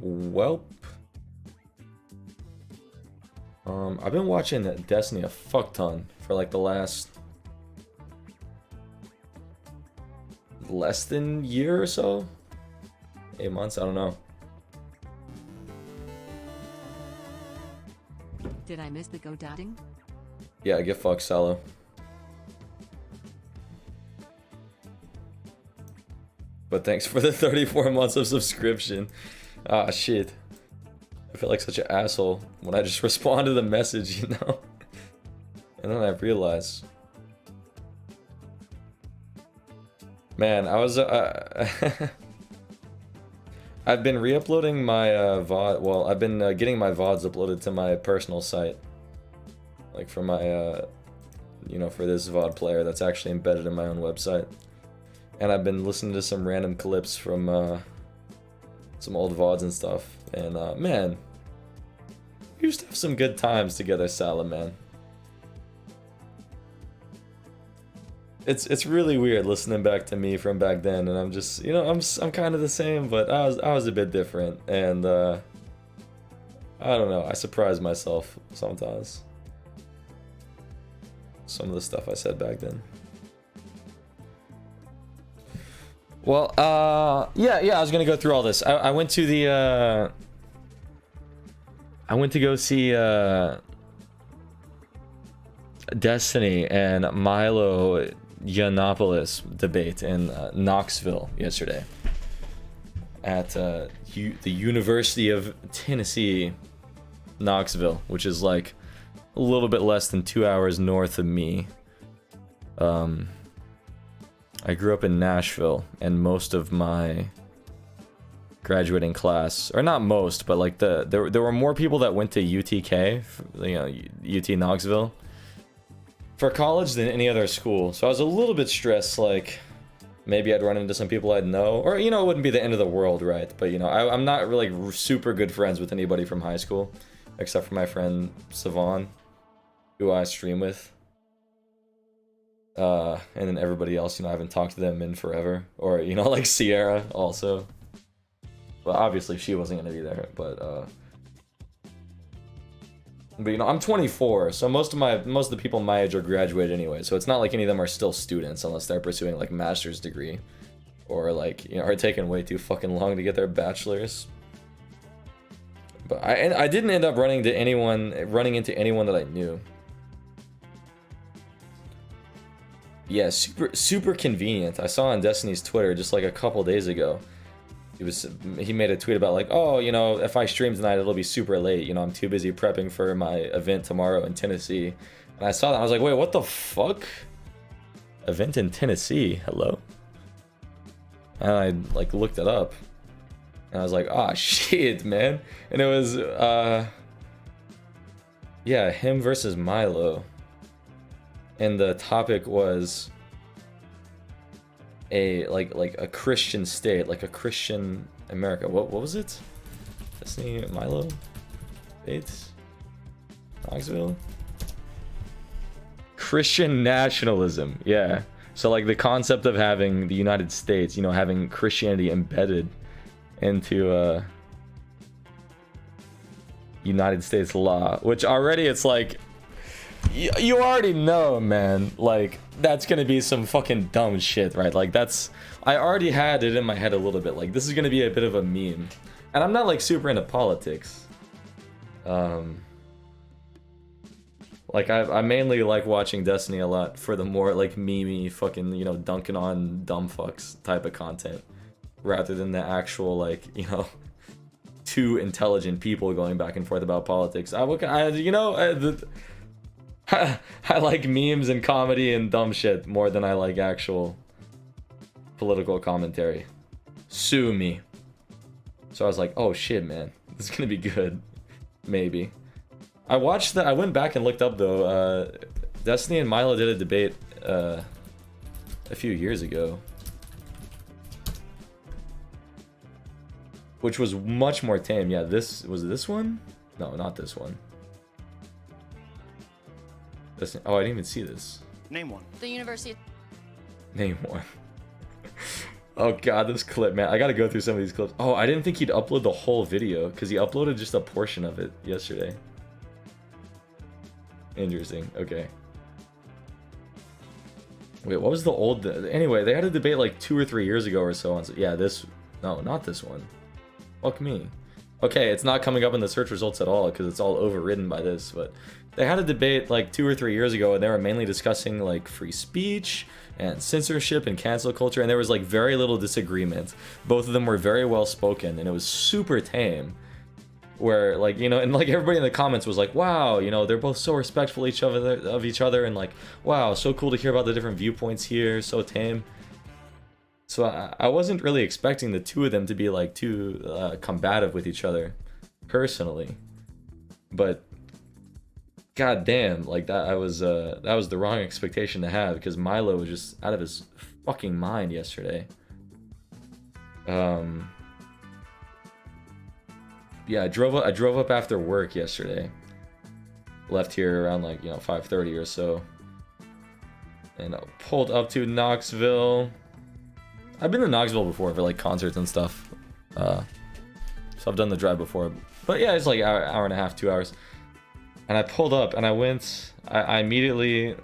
Welp. I've been watching Destiny a fuck ton for like the last less than year or so. 8 months, I don't know. Did I miss the go-dadding? Yeah, get fucked, Salo. But thanks for the 34 months of subscription. Ah, shit. I feel like such an asshole when I just respond to the message, you know? And then I realize. Man, I was... I've been re-uploading my VOD... Well, I've been getting my VODs uploaded to my personal site. Like for my, you know, for this VOD player that's actually embedded in my own website. And I've been listening to some random clips from some old VODs and stuff. And man, we used to have some good times together, Salah, man. It's really weird listening back to me from back then, and I'm just, you know, I'm kind of the same, but I was a bit different, and I don't know, I surprise myself sometimes. Some of the stuff I said back then. Well, yeah, I was gonna go through all this. I went to the, I went to go see, Destiny and Milo Yiannopoulos debate in Knoxville yesterday at the University of Tennessee, Knoxville, which is like a little bit less than 2 hours north of me. I grew up in Nashville, and most of my graduating class, or not most, but like there were more people that went to UTK, you know, UT Knoxville, for college than any other school. So I was a little bit stressed, like maybe I'd run into some people I'd know, or, you know, it wouldn't be the end of the world, right? But, you know, I'm not really super good friends with anybody from high school, except for my friend Savon, who I stream with. And then everybody else, you know, I haven't talked to them in forever. Or, you know, like Sierra also. Well, obviously she wasn't gonna be there, but you know, I'm 24, so most of the people my age are graduated anyway, so it's not like any of them are still students unless they're pursuing like master's degree, or like, you know, are taking way too fucking long to get their bachelor's. But I didn't end up running into anyone that I knew. Yeah, super convenient. I saw on Destiny's Twitter just like a couple days ago. He made a tweet about like, oh, you know, if I stream tonight, it'll be super late. You know, I'm too busy prepping for my event tomorrow in Tennessee. And I saw that, I was like, wait, what the fuck? Event in Tennessee? Hello? And I like looked it up, and I was like, ah, shit, man. And it was, yeah, him versus Milo. And the topic was a like a Christian state, like a Christian America. What was it? Destiny, Milo, Bates, Knoxville. Christian nationalism, yeah. So like the concept of having the United States, you know, having Christianity embedded into United States law, which already it's like, you already know, man, like that's gonna be some fucking dumb shit, right? Like I already had it in my head a little bit, like this is gonna be a bit of a meme. And I'm not like super into politics. Like I mainly like watching Destiny a lot for the more like memey fucking, you know, dunking on dumb fucks type of content, rather than the actual, like, you know, two intelligent people going back and forth about politics. I like memes and comedy and dumb shit more than I like actual political commentary. Sue me. So I was like, oh shit, man, this is gonna be good. Maybe. I went back and looked up though, Destiny and Milo did a debate a few years ago, which was much more tame. Yeah, this one? No, not this one. Oh, I didn't even see this. Name one. The University. Name one. Oh god, this clip, man. I gotta go through some of these clips. Oh, I didn't think he'd upload the whole video, because he uploaded just a portion of it yesterday. Interesting, okay. Wait, what was the old... Anyway, they had a debate like 2 or 3 years ago or so. Yeah, this... No, not this one. Fuck me. Okay, it's not coming up in the search results at all, because it's all overridden by this, but... They had a debate like 2 or 3 years ago, and they were mainly discussing like free speech and censorship and cancel culture, and there was like very little disagreement. Both of them were very well spoken, and it was super tame. Where like, you know, and like everybody in the comments was like, wow, you know, they're both so respectful of each other, and like, wow, so cool to hear about the different viewpoints here, so tame. So I wasn't really expecting the two of them to be like too combative with each other, personally, but. God damn, like that was the wrong expectation to have, because Milo was just out of his fucking mind yesterday. Yeah, I drove up after work yesterday. Left here around like, you know, 5:30 or so. And I pulled up to Knoxville. I've been to Knoxville before for like concerts and stuff. So I've done the drive before. But yeah, it's like hour and a half, 2 hours. And I pulled up and I went, I immediately,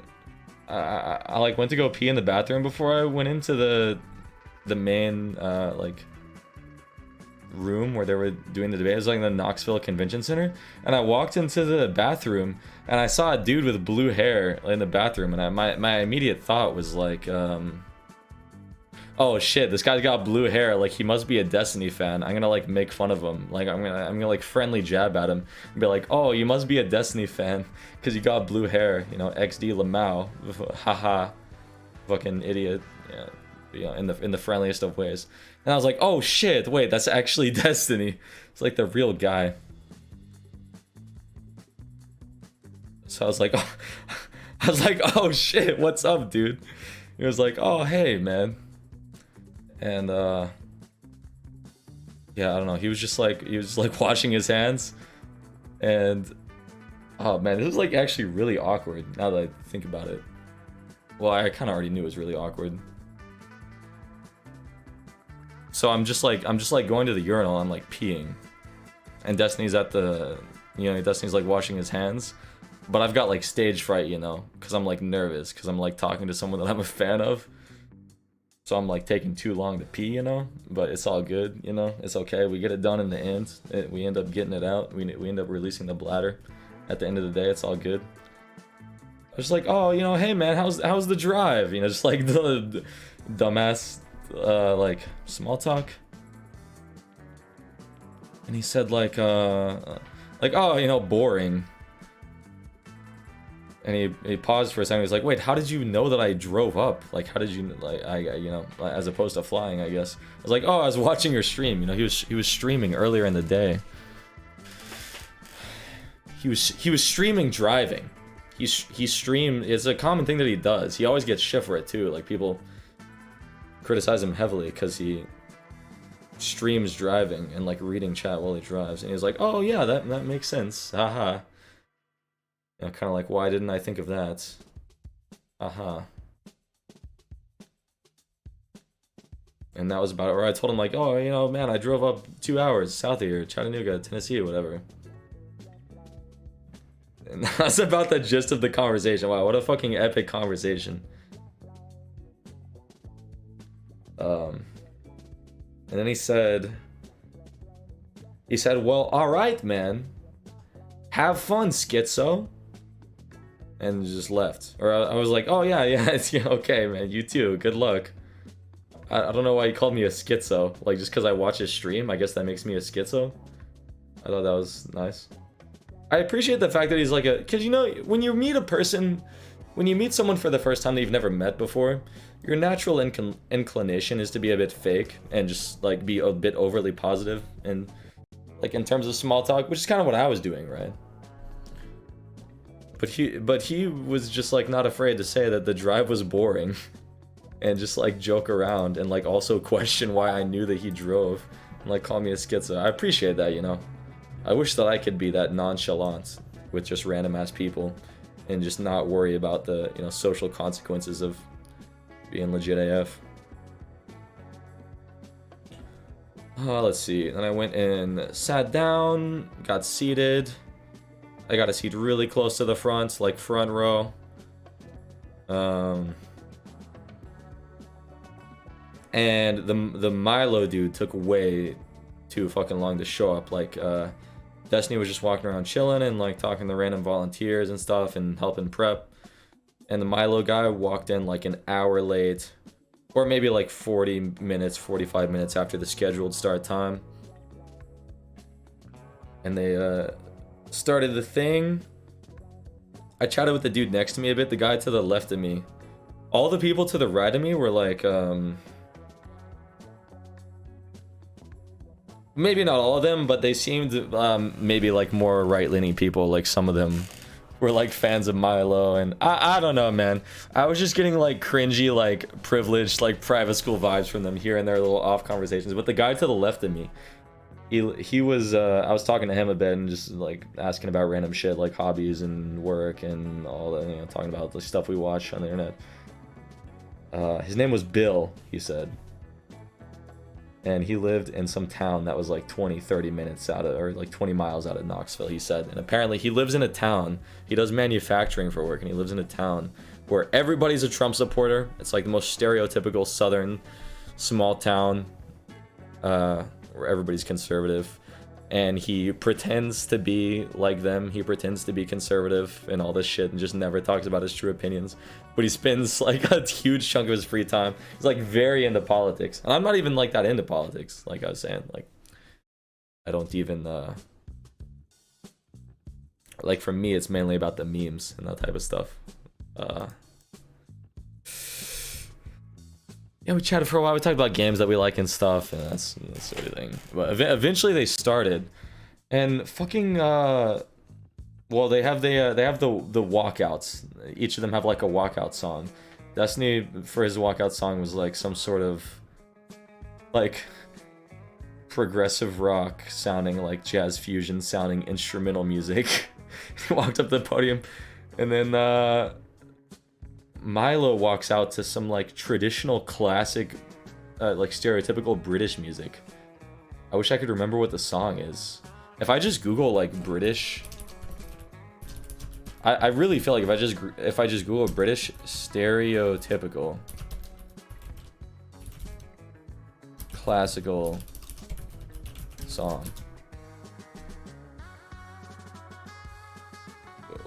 I like went to go pee in the bathroom before I went into the main, like, room where they were doing the debate. It was like in the Knoxville Convention Center. And I walked into the bathroom and I saw a dude with blue hair in the bathroom. And my immediate thought was like, oh shit, this guy's got blue hair, like he must be a Destiny fan. I'm gonna like make fun of him. Like I'm gonna like friendly jab at him and be like, oh, you must be a Destiny fan because you got blue hair, you know, XD Lamau. Haha. Fucking idiot. Yeah. You know, in the friendliest of ways. And I was like, oh shit, wait, that's actually Destiny. It's like the real guy. So I was like, oh shit, what's up, dude? He was like, oh hey man. And yeah, I don't know, he was just like washing his hands, and oh man, this was like actually really awkward now that I think about it. Well, I kind of already knew it was really awkward. So I'm just like going to the urinal, I'm like peeing, and Destiny's at the, you know, Destiny's like washing his hands, but I've got like stage fright, you know, because I'm like nervous, because I'm like talking to someone that I'm a fan of. So I'm like taking too long to pee, you know, but it's all good, you know, it's okay. We get it done in the end. We end up getting it out. We end up releasing the bladder at the end of the day. It's all good. I was like, oh, you know, hey man, how's the drive? You know, just like the dumbass, like small talk. And he said like, oh, you know, boring. And he paused for a second. He was like, wait, how did you know that I drove up? Like, how did you, like, you know, as opposed to flying, I guess. I was like, oh, I was watching your stream. You know, he was streaming earlier in the day. He was streaming driving. He streamed, it's a common thing that he does. He always gets shit for it too. Like, people criticize him heavily because he streams driving and like reading chat while he drives. And he's like, oh yeah, that makes sense. Haha. You know, kind of like, why didn't I think of that? Aha. And that was about it. Or I told him like, oh, you know, man, I drove up 2 hours south of here, Chattanooga, Tennessee, or whatever. And that's about the gist of the conversation. Wow, what a fucking epic conversation. And then he said, well, all right, man. Have fun, schizo. And just left. Or I was like, oh yeah, it's, yeah, okay, man, you too, good luck. I don't know why he called me a schizo. Like, just because I watch his stream, I guess that makes me a schizo. I thought that was nice. I appreciate the fact that he's like because you know, when you meet a person, when you meet someone for the first time that you've never met before, your natural inclination is to be a bit fake and just like be a bit overly positive, and like in terms of small talk, which is kind of what I was doing, right? But he was just like not afraid to say that the drive was boring and just like joke around and like also question why I knew that he drove and like call me a schizo. I appreciate that, you know. I wish that I could be that nonchalant with just random ass people and just not worry about the, you know, social consequences of being legit AF. Let's see. Then I went and sat down, got seated. I got a seat really close to the front, like front row. And the Milo dude took way too fucking long to show up. Like, Destiny was just walking around chilling and like talking to random volunteers and stuff and helping prep. And the Milo guy walked in like an hour late, or maybe like 40 minutes, 45 minutes after the scheduled start time. And they started the thing. I chatted with the dude next to me a bit, the guy to the left of me. All the people to the right of me were like, maybe not all of them, but they seemed maybe like more right-leaning people. Like some of them were like fans of Milo, and I don't know, man. I was just getting like cringy, like privileged, like private school vibes from them here and their little off conversations. But the guy to the left of me, he was I was talking to him a bit and just like asking about random shit like hobbies and work and all that, you know, talking about the stuff we watch on the internet. His name was Bill, he said. And he lived in some town that was like 20-30 minutes out of, or like 20 miles out of Knoxville, he said. And apparently he lives in a town, he does manufacturing for work, and he lives in a town where everybody's a Trump supporter. It's like the most stereotypical southern small town where everybody's conservative. And he pretends to be like them. He pretends to be conservative and all this shit and just never talks about his true opinions. But he spends like a huge chunk of his free time. He's like very into politics. And I'm not even like that into politics. Like I was saying, like I don't even like for me it's mainly about the memes and that type of stuff. Yeah, we chatted for a while. We talked about games that we like and stuff, and that's everything. But eventually they started, and fucking well, they have the walkouts. Each of them have like a walkout song. Destiny for his walkout song was like some sort of like progressive rock sounding, like jazz fusion sounding instrumental music. He walked up the podium, and then Milo walks out to some like traditional classic like stereotypical British music. I wish I could remember what the song is. If I just Google like British, I really feel like if I just Google British stereotypical classical song,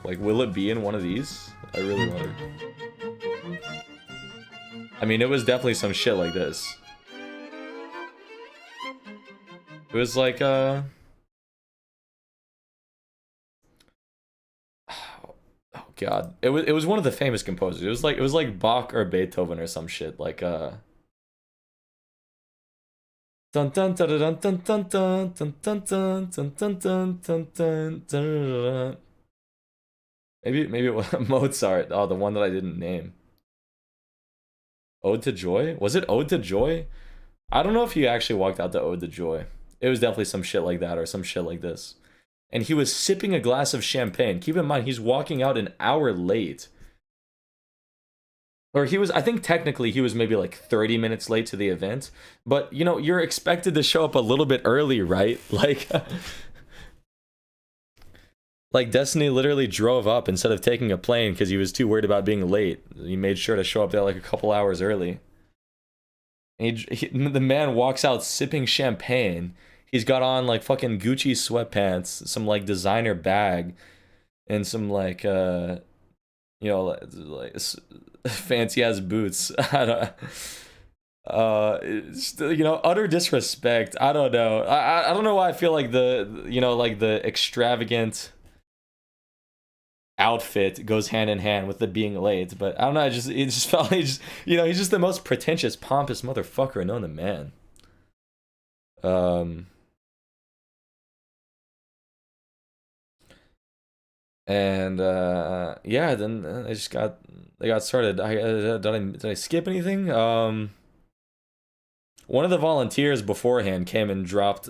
like will it be in one of these? I really wonder. I mean, it was definitely some shit like this. It was like, oh god. It was one of the famous composers. It was like Bach or Beethoven or some shit. Like, dun dun dun dun dun dun dun dun dun dun dun dun dun dun dun dun. Maybe it was Mozart. Oh, the one that I didn't name. Ode to Joy? Was it Ode to Joy? I don't know if he actually walked out to Ode to Joy. It was definitely some shit like that or some shit like this. And he was sipping a glass of champagne. Keep in mind, he's walking out an hour late. Or he was, I think technically he was maybe like 30 minutes late to the event. But, you know, you're expected to show up a little bit early, right? Like... Like, Destiny literally drove up instead of taking a plane because he was too worried about being late. He made sure to show up there like a couple hours early. And the man walks out sipping champagne. He's got on, like, fucking Gucci sweatpants, some, like, designer bag, and some, like, you know, like fancy-ass boots. I don't... you know, utter disrespect. I don't know. I don't know why I feel like the, you know, like, the extravagant... outfit goes hand in hand with the being late, but I don't know, it just felt like you know, he's just the most pretentious, pompous motherfucker known to man. And yeah, then they got started. Did I skip anything? One of the volunteers beforehand came and dropped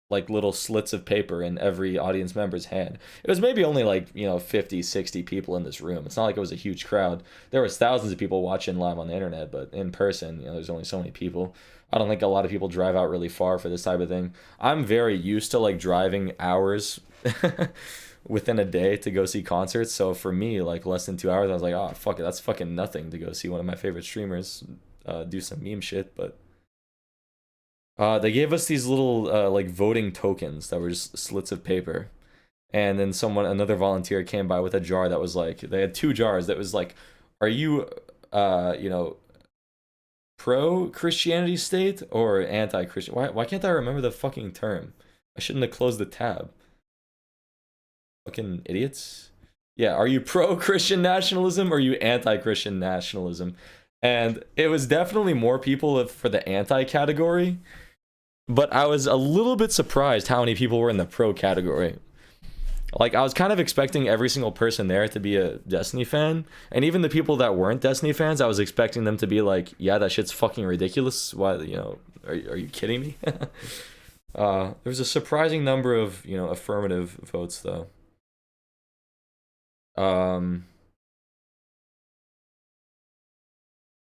like little slits of paper in every audience member's hand. It was maybe only like, you know, 50, 60 people in this room. It's not like it was a huge crowd. There was thousands of people watching live on the internet, but in person, you know, there's only so many people. I don't think a lot of people drive out really far for this type of thing. I'm very used to like driving hours within a day to go see concerts. So for me, like less than 2 hours, I was like, oh fuck it, that's fucking nothing to go see one of my favorite streamers do some meme shit. But they gave us these little like voting tokens that were just slits of paper. And then another volunteer came by with a jar that was like, they had two jars that was like, are you, you know, pro-Christianity state or anti-Christian? Why can't I remember the fucking term? I shouldn't have closed the tab. Fucking idiots. Yeah, are you pro-Christian nationalism or are you anti-Christian nationalism? And it was definitely more people for the anti category, but I was a little bit surprised how many people were in the pro category. Like, I was kind of expecting every single person there to be a Destiny fan, and even the people that weren't Destiny fans, I was expecting them to be like, yeah, that shit's fucking ridiculous. Why, you know, are you kidding me? There was a surprising number of, you know, affirmative votes, though.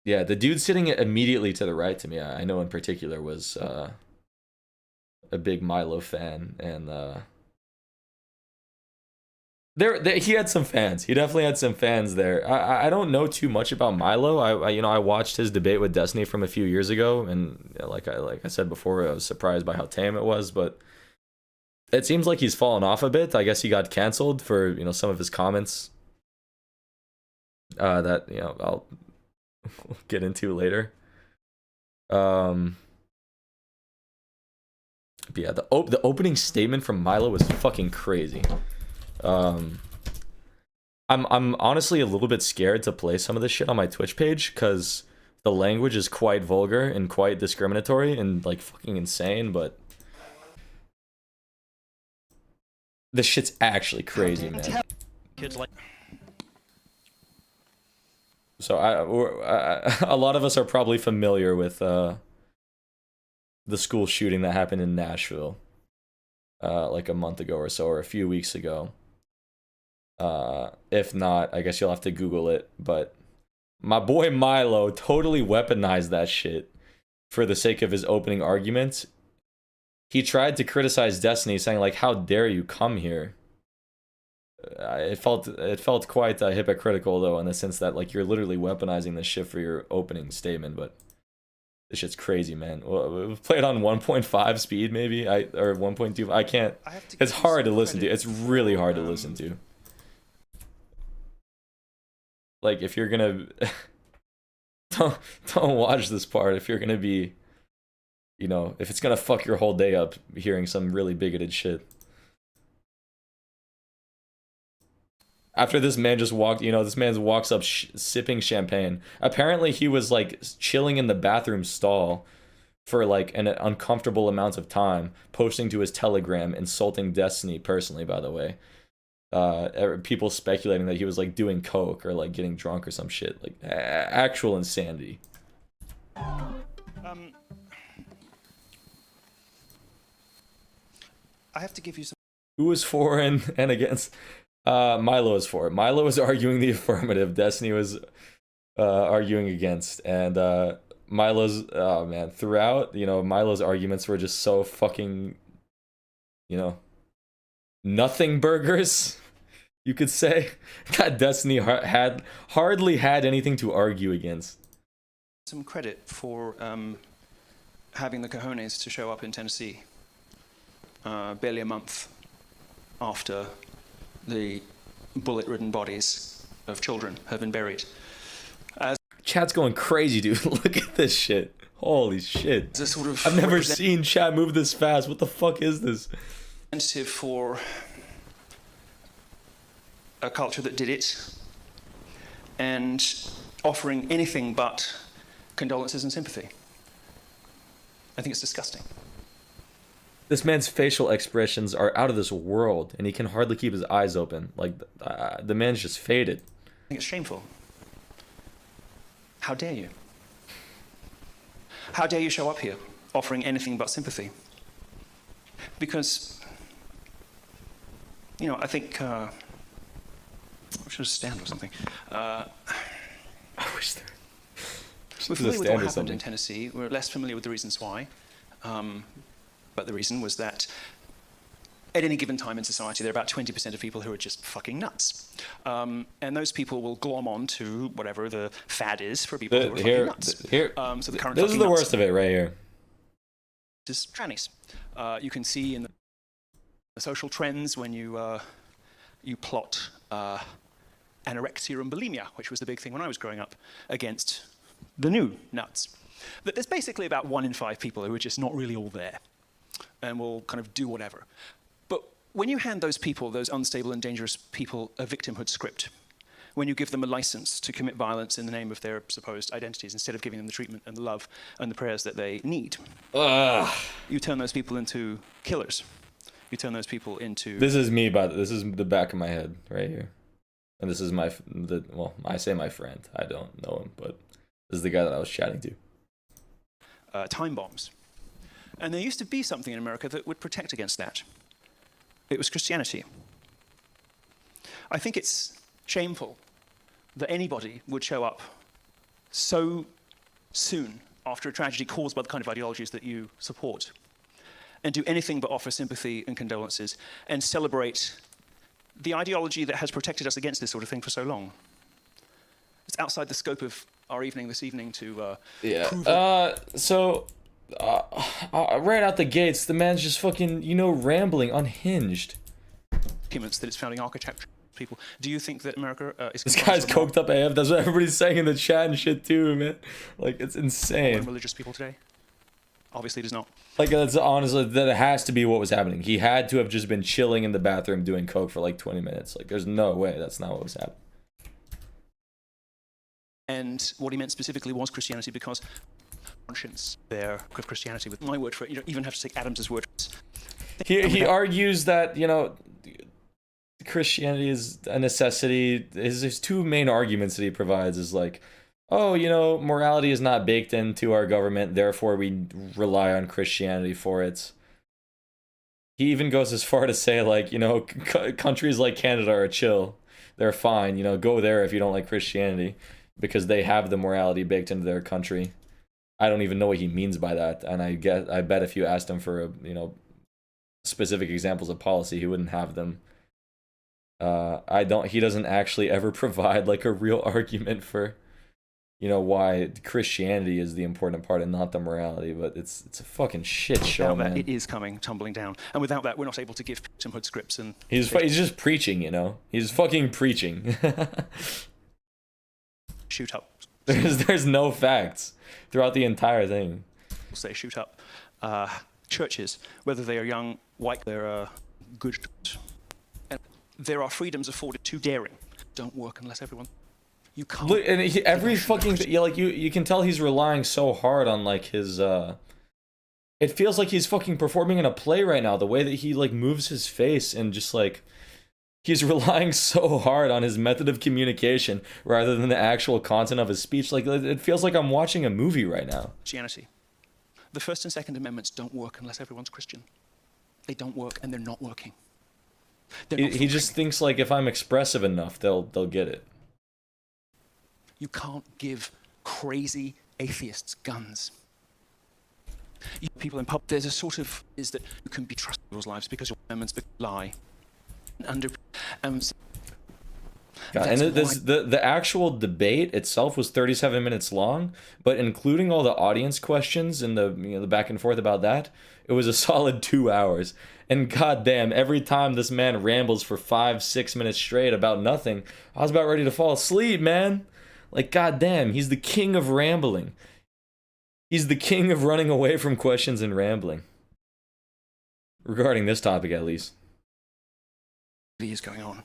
Yeah, the dude sitting immediately to the right to me, I know in particular, was a big Milo fan, and there he had some fans. He definitely had some fans there. I don't know too much about Milo. I watched his debate with Destiny from a few years ago, and like I said before, I was surprised by how tame it was. But it seems like he's fallen off a bit. I guess he got canceled for, you know, some of his comments. That, you know, I'll get into later. But yeah, the opening statement from Milo was fucking crazy. I'm honestly a little bit scared to play some of this shit on my Twitch page because the language is quite vulgar and quite discriminatory and like fucking insane, but this shit's actually crazy, man. Kids like. So a lot of us are probably familiar with the school shooting that happened in Nashville like a month ago or so, or a few weeks ago. If not, I guess you'll have to Google it. But my boy Milo totally weaponized that shit for the sake of his opening argument. He tried to criticize Destiny, saying like, "How dare you come here?" It felt quite hypocritical though, in the sense that like you're literally weaponizing this shit for your opening statement. But this shit's crazy, man. Well, play it on 1.5 speed, maybe, or 1.2. I can't. It's hard to listen to. It's really hard to listen to. Like, if you're gonna don't watch this part if you're gonna be, you know, if it's gonna fuck your whole day up hearing some really bigoted shit. After this man just walked, you know, this man walks up sipping champagne. Apparently he was like chilling in the bathroom stall for like an uncomfortable amount of time, posting to his Telegram, insulting Destiny personally, by the way. People speculating that he was like doing coke or like getting drunk or some shit, like actual insanity. I have to give you some. Who was for and against? Milo was for it. Milo was arguing the affirmative. Destiny was arguing against, and Milo's, oh man, throughout, you know, Milo's arguments were just so fucking, you know, nothing burgers, you could say. That Destiny hardly had anything to argue against. Some credit for having the cojones to show up in Tennessee barely a month after the bullet-ridden bodies of children have been buried. Chat's going crazy, dude. Look at this shit. Holy shit. Sort of I've never seen chat move this fast. What the fuck is this? Representative for a culture that did it, and offering anything but condolences and sympathy. I think it's disgusting. This man's facial expressions are out of this world, and he can hardly keep his eyes open. Like, the man's just faded. I think it's shameful. How dare you? How dare you show up here offering anything but sympathy? Because, you know, I think I should stand or something. I wish there. We're a familiar with what stand or happened something. in Tennessee. We're less familiar with the reasons why. But the reason was that at any given time in society, there are about 20% of people who are just fucking nuts. And those people will glom on to whatever the fad is for people who are fucking nuts. So the current This is fucking the nuts worst of it right here. is trannies. You can see in the social trends when you plot anorexia and bulimia, which was the big thing when I was growing up, against the new nuts. That there's basically about 1 in 5 people who are just not really all there and will kind of do whatever. But when you hand those people, those unstable and dangerous people, a victimhood script, when you give them a license to commit violence in the name of their supposed identities, instead of giving them the treatment and the love and the prayers that they need, you turn those people into killers. You turn those people into... This is me, but this is the back of my head right here. And this is well, I say my friend. I don't know him, but this is the guy that I was chatting to. Time bombs. And there used to be something in America that would protect against that. It was Christianity. I think it's shameful that anybody would show up so soon after a tragedy caused by the kind of ideologies that you support and do anything but offer sympathy and condolences and celebrate the ideology that has protected us against this sort of thing for so long. It's outside the scope of our evening this evening to prove right out the gates, the man's just fucking, rambling, unhinged. Documents that its founding architect people. Do you think that America is... This guy's coked up AF. That's what everybody's saying in the chat and shit too, man. Like, it's insane. Religious people today? Obviously it is not. Like, that's honestly, that has to be what was happening. He had to have just been chilling in the bathroom doing coke for like 20 minutes. Like, there's no way that's not what was happening. And what he meant specifically was Christianity, because conscience there of Christianity, with my word for it, you don't even have to take Adams's word for it. He argues that, Christianity is a necessity. His two main arguments that he provides is like, oh, morality is not baked into our government, therefore we rely on Christianity for it. He even goes as far to say, like, countries like Canada are chill. They're fine, go there if you don't like Christianity, because they have the morality baked into their country. I don't even know what he means by that, and I bet if you asked him for, specific examples of policy, he wouldn't have them. He doesn't actually ever provide like a real argument for, why Christianity is the important part and not the morality, but it's a fucking shit show, man. It is coming tumbling down, and without that, we're not able to give victimhood scripts. And he's just preaching, He's fucking preaching. Shoot up. There's no facts throughout the entire thing. We'll say shoot up. Churches, whether they are young, white, they're good. And there are freedoms afforded to daring. Don't work unless everyone. You can't. Look, and every fucking you can tell he's relying so hard on like his. It feels like he's fucking performing in a play right now. The way that he like moves his face and just like. He's relying so hard on his method of communication rather than the actual content of his speech. Like, it feels like I'm watching a movie right now. Christianity. The First and Second Amendments don't work unless everyone's Christian. They don't work, and they're not working. He just thinks like if I'm expressive enough, they'll get it. You can't give crazy atheists guns. People in pub. There's a sort of is that you can be trusted in people's lives because your amendments lie. God, and the actual debate itself was 37 minutes long, but including all the audience questions and the the back and forth about that, it was a solid 2 hours. And goddamn, every time this man rambles for 5-6 minutes straight about nothing, I was about ready to fall asleep, man. Like, goddamn, he's the king of rambling. He's the king of running away from questions and rambling. Regarding this topic, at least. Is going on.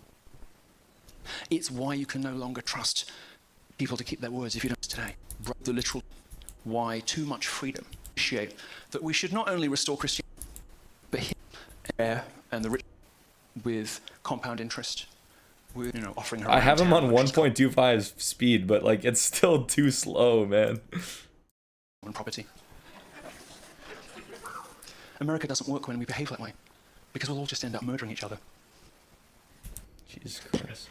It's why you can no longer trust people to keep their words if you don't today. The literal why too much freedom. Appreciate that we should not only restore Christianity, but air and the rich with compound interest. With offering her. I have him on 1.25 speed, but like it's still too slow, man. On property. America doesn't work when we behave that way, because we'll all just end up murdering each other. Jesus Christ.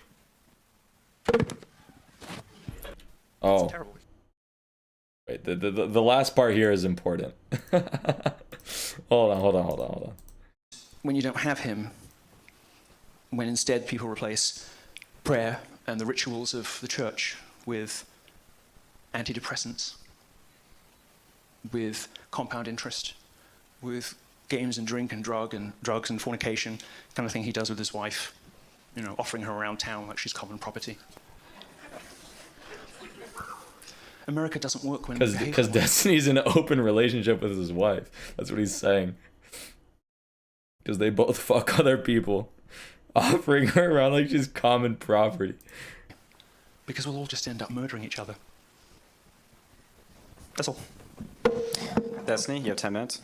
Oh. It's terrible. Wait, the last part here is important. Hold on. When you don't have him, when instead people replace prayer and the rituals of the church with antidepressants, with compound interest, with games and drink and drugs and fornication, kind of thing he does with his wife, you know, offering her around town like she's common property. America doesn't work when because Destiny's in an open relationship with his wife. That's what he's saying. Because they both fuck other people, offering her around like she's common property. Because we'll all just end up murdering each other. That's all. Destiny, you have 10 minutes.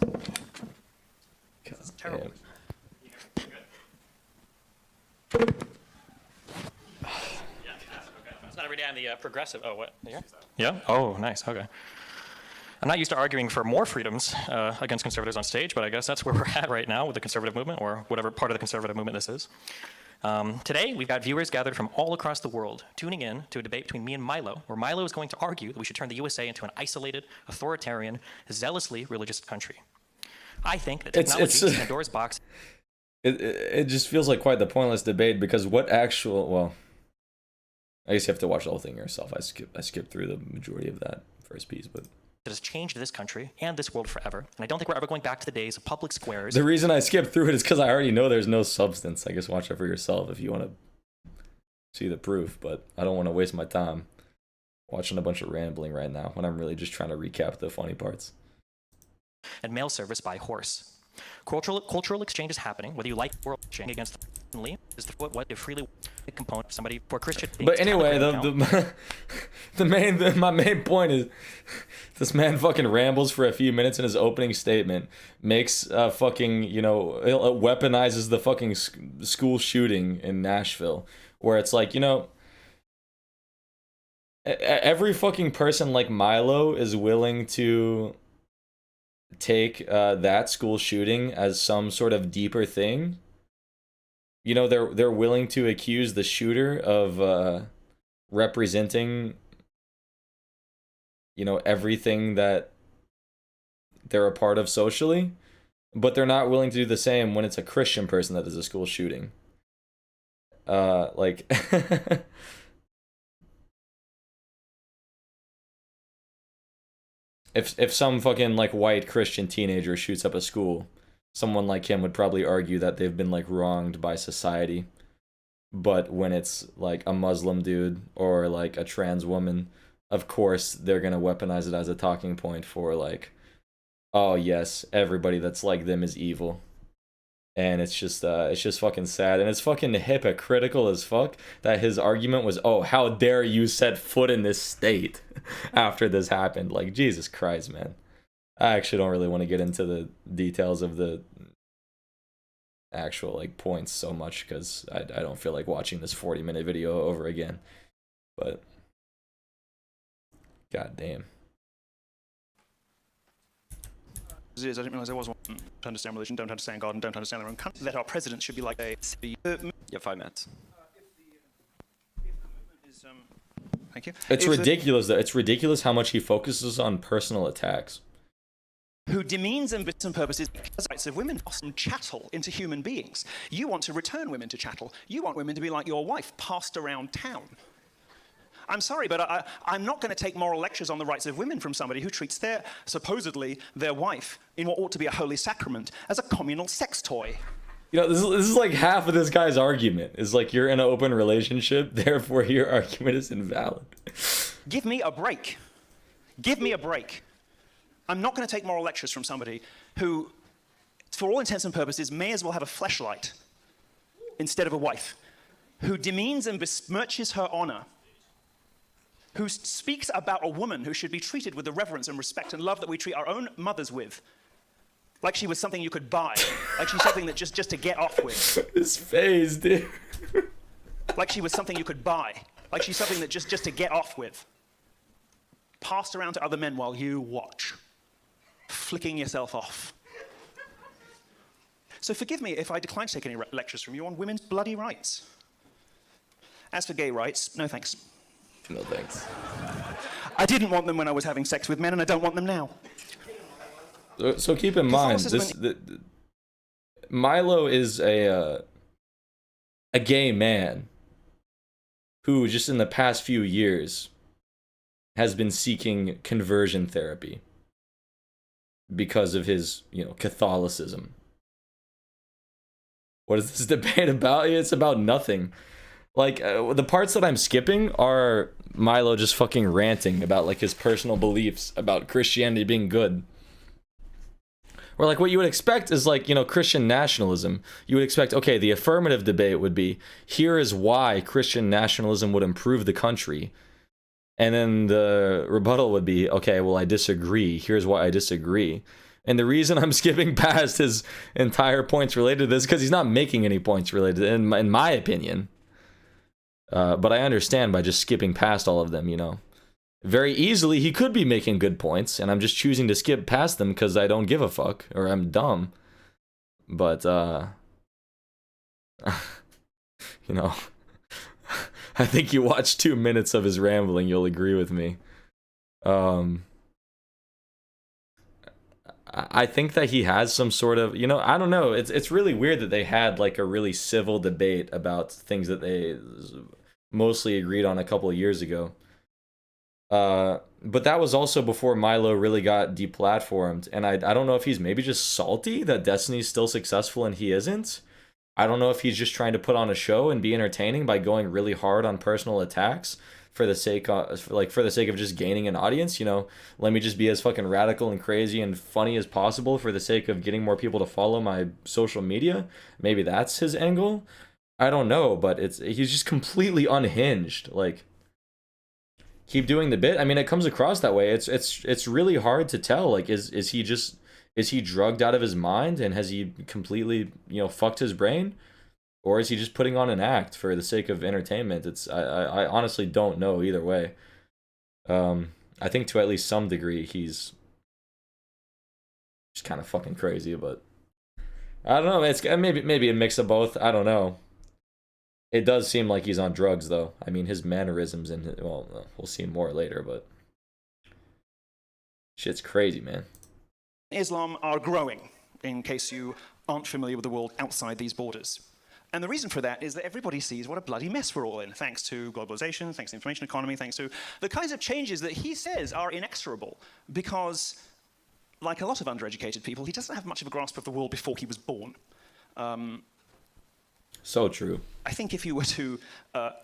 That's terrible. It's not every day I'm the progressive. Oh, what? Here? Yeah? Oh, nice. Okay. I'm not used to arguing for more freedoms against conservatives on stage, but I guess that's where we're at right now with the conservative movement, or whatever part of the conservative movement this is. Today, we've got viewers gathered from all across the world tuning in to a debate between me and Milo, where Milo is going to argue that we should turn the USA into an isolated, authoritarian, zealously religious country. I think that technology is Pandora's box. It just feels like quite the pointless debate, because what actual, well, I guess you have to watch the whole thing yourself. I skipped through the majority of that first piece, but that has changed this country and this world forever. And I don't think we're ever going back to the days of public squares. The reason I skipped through it is because I already know there's no substance. I guess watch it for yourself if you want to see the proof, but I don't want to waste my time watching a bunch of rambling right now when I'm really just trying to recap the funny parts. And mail service by horse. Cultural exchange is happening, whether you like world exchange against is what a freely component of somebody for Christian. But anyway, my main point is this man fucking rambles for a few minutes in his opening statement, makes fucking, you know, weaponizes the fucking school shooting in Nashville, where it's like, you know, every fucking person like Milo is willing to take that school shooting as some sort of deeper thing. You know, they're willing to accuse the shooter of representing, you know, everything that they're a part of socially, but they're not willing to do the same when it's a Christian person that does a school shooting. Like if some fucking like white Christian teenager shoots up a school, someone like him would probably argue that they've been like wronged by society. But when it's like a Muslim dude or like a trans woman, of course they're gonna weaponize it as a talking point for like, oh yes, everybody that's like them is evil. And it's just fucking sad, and it's fucking hypocritical as fuck that his argument was, oh, how dare you set foot in this state after this happened. Like, Jesus Christ, man. I actually don't really want to get into the details of the actual like points so much, because I don't feel like watching this 40-minute video over again. But god damn. I didn't realize there was one. Don't understand religion, don't understand God, and don't understand their own country. That our president should be like a. You have 5 minutes. Thank you. It's ridiculous though. It's ridiculous how much he focuses on personal attacks. Who demeans and bits and purposes the rights of women from chattel into human beings. You want to return women to chattel. You want women to be like your wife, passed around town. I'm sorry, but I'm not going to take moral lectures on the rights of women from somebody who treats supposedly their wife in what ought to be a holy sacrament as a communal sex toy. You know, this is like half of this guy's argument. Is like, you're in an open relationship, therefore your argument is invalid. Give me a break. Give me a break. I'm not going to take moral lectures from somebody who, for all intents and purposes, may as well have a fleshlight instead of a wife, who demeans and besmirches her honor, who speaks about a woman who should be treated with the reverence and respect and love that we treat our own mothers with, like she was something you could buy, like she's something that just to get off with. His face, dude. Like she was something you could buy, like she's something that just to get off with. Passed around to other men while you watch, flicking yourself off. So forgive me if I decline to take any lectures from you on women's bloody rights. As for gay rights, no thanks. No thanks. I didn't want them when I was having sex with men, and I don't want them now. So keep in mind, Milo is a gay man who just in the past few years has been seeking conversion therapy because of his, Catholicism. What is this debate about? It's about nothing. Like, the parts that I'm skipping are Milo just fucking ranting about, like, his personal beliefs about Christianity being good. Or, like, what you would expect is, like, Christian nationalism. You would expect, okay, the affirmative debate would be, here is why Christian nationalism would improve the country. And then the rebuttal would be, okay, well, I disagree. Here's why I disagree. And the reason I'm skipping past his entire points related to this, because he's not making any points related, in my opinion. But I understand by just skipping past all of them, Very easily, he could be making good points, and I'm just choosing to skip past them because I don't give a fuck, or I'm dumb. But, I think you watch 2 minutes of his rambling, you'll agree with me. I think that he has some sort of, I don't know. It's really weird that they had like a really civil debate about things that they mostly agreed on a couple of years ago. But that was also before Milo really got deplatformed, and I don't know if he's maybe just salty that Destiny's still successful and he isn't. I don't know if he's just trying to put on a show and be entertaining by going really hard on personal attacks for the sake of just gaining an audience. Let me just be as fucking radical and crazy and funny as possible for the sake of getting more people to follow my social media. Maybe that's his angle. I don't know, but he's just completely unhinged. Like, keep doing the bit. I mean, it comes across that way. It's really hard to tell. Like, is he drugged out of his mind, and has he completely, fucked his brain? Or is he just putting on an act for the sake of entertainment? I honestly don't know either way. I think to at least some degree he's just kind of fucking crazy, but I don't know. It's maybe a mix of both. I don't know. It does seem like he's on drugs, though. I mean, his mannerisms and we'll see more later, but shit's crazy, man. Islam are growing, in case you aren't familiar with the world outside these borders. And the reason for that is that everybody sees what a bloody mess we're all in, thanks to globalization, thanks to the information economy, thanks to the kinds of changes that he says are inexorable. Because, like a lot of undereducated people, he doesn't have much of a grasp of the world before he was born. So true. I think if you were to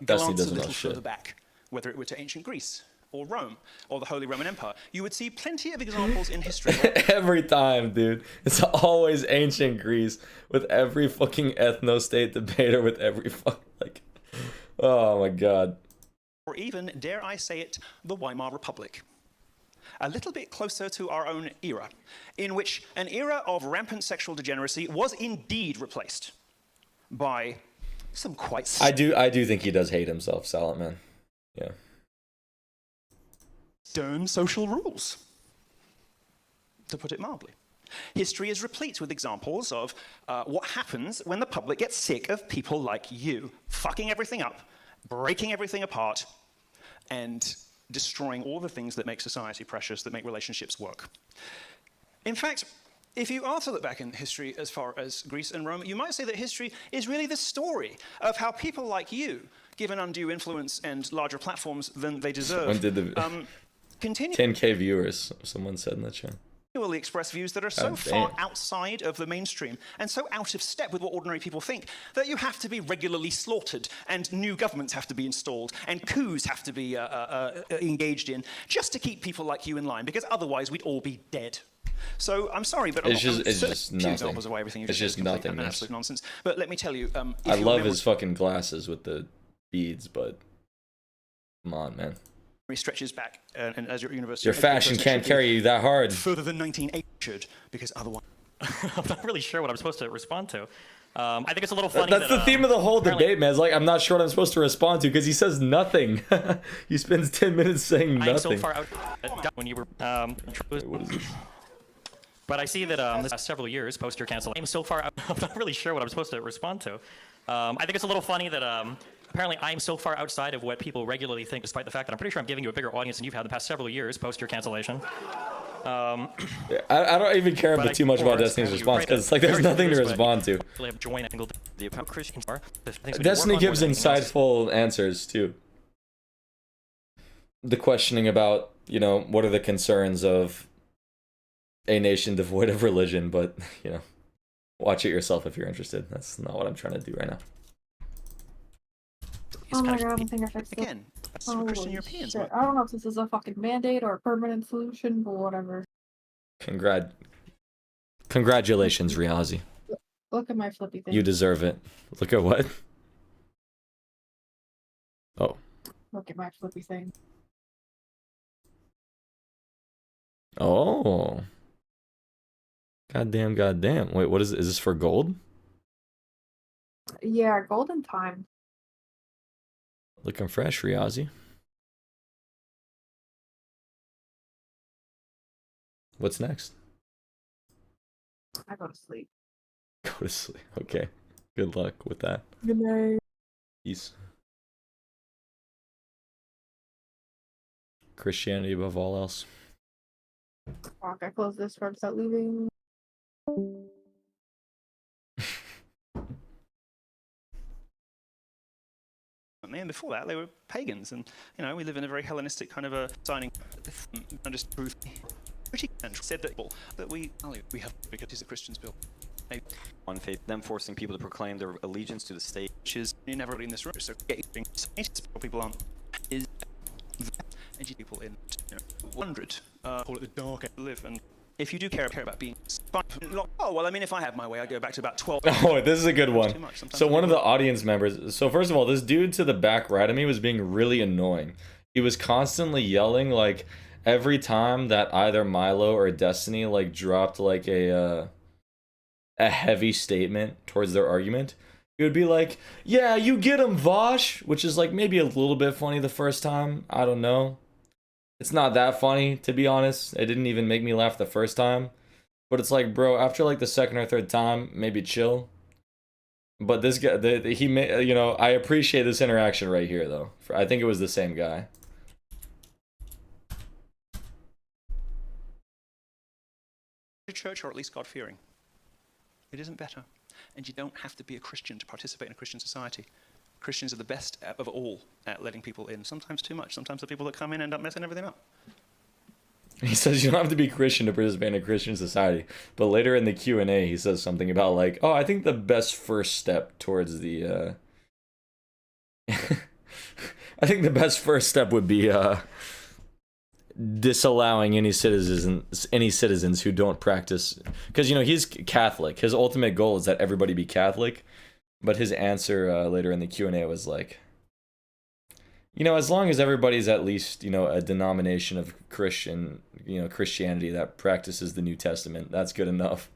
glance a little further back, whether it were to ancient Greece, or Rome, or the Holy Roman Empire, you would see plenty of examples in history. Every time, dude. It's always ancient Greece with every fucking ethno-state debater with every fucking, oh my god. Or even, dare I say it, the Weimar Republic. A little bit closer to our own era, in which an era of rampant sexual degeneracy was indeed replaced by some quite... I do think he does hate himself, Silent Man. Yeah. Stern social rules, to put it mildly. History is replete with examples of what happens when the public gets sick of people like you fucking everything up, breaking everything apart, and destroying all the things that make society precious, that make relationships work. In fact, if you are to look back in history as far as Greece and Rome, you might say that history is really the story of how people like you, given undue influence and larger platforms than they deserve, When did the... continue 10K viewers, someone said in the chat. Continually express views that are so far outside of the mainstream and so out of step with what ordinary people think that you have to be regularly slaughtered, and new governments have to be installed, and coups have to be engaged in just to keep people like you in line, because otherwise we'd all be dead. So I'm sorry, but it's just nothing. Examples of why everything you've It's just nothing. absolute nonsense. But let me tell you, I love his fucking glasses with the beads, but come on, man. Stretches back, and as your university, Your fashion can't carry you that hard. Further than 1980 should, because otherwise. I'm not really sure what I'm supposed to respond to. I think it's a little funny. That's the theme of the whole debate, man. It's like, I'm not sure what I'm supposed to respond to because he says nothing. He spends 10 minutes saying nothing. I'm so far out when you were. Wait, what is this? But I see that this past several years, post your cancel, I'm so far out. I'm not really sure what I'm supposed to respond to. I think it's a little funny that apparently I'm so far outside of what people regularly think, despite the fact that I'm pretty sure I'm giving you a bigger audience than you've had the past several years post your cancellation. I don't even care about too much about Destiny's response because it's like there's nothing to respond to. Destiny gives insightful answers too. The questioning about, you know, what are the concerns of a nation devoid of religion, but, you know, watch it yourself if you're interested. That's not what I'm trying to do right now. Oh my god, I don't think I fixed it. Again, that's for Christian Europeans. Shit. I don't know if this is a fucking mandate or a permanent solution, but whatever. Congratulations, Riazi. Look at my flippy thing. You deserve it. Look at what? Oh. Look at my flippy thing. Oh. Goddamn, goddamn. Wait, what is it? Is this for gold? Yeah, golden time. Looking fresh, Riazi. What's next? I go to sleep. Go to sleep. Okay. Good luck with that. Good night. Peace. Christianity above all else. Fuck, I closed this first without leaving. And before that, they were pagans, and you know we live in a very Hellenistic kind of a signing. Just proof. Pretty said that we have because the Christians built. On faith, them forcing people to proclaim their allegiance to the state. Which is never in this room, so getting people aren't is people in 100 call it the dark end to live, and if you do care about being oh well, I mean, if I had my way, I'd go back to about 12. Oh, this is a good one. So one of the audience members. So first of all, this dude to the back right of me was being really annoying. He was constantly yelling like every time that either Milo or Destiny like dropped like a heavy statement towards their argument. He would be like, "Yeah, you get him, Vosh," which is like maybe a little bit funny the first time. I don't know. It's not that funny, to be honest. It didn't even make me laugh the first time. But it's like, bro, after like the second or third time, maybe chill. But this guy, he may, you know, I appreciate this interaction right here, though. I think it was the same guy. Church, or at least God-fearing. It isn't better. And you don't have to be a Christian to participate in a Christian society. Christians are the best of all at letting people in. Sometimes too much. Sometimes the people that come in end up messing everything up. He says you don't have to be Christian to participate in a Christian society. But later in the Q&A, he says something about like, oh, I think the best first step towards the... I think the best first step would be disallowing any citizens who don't practice... Because, you know, he's Catholic. His ultimate goal is that everybody be Catholic. But his answer later in the Q&A was like, you know, as long as everybody's at least, you know, a denomination of Christianity that practices the New Testament, that's good enough.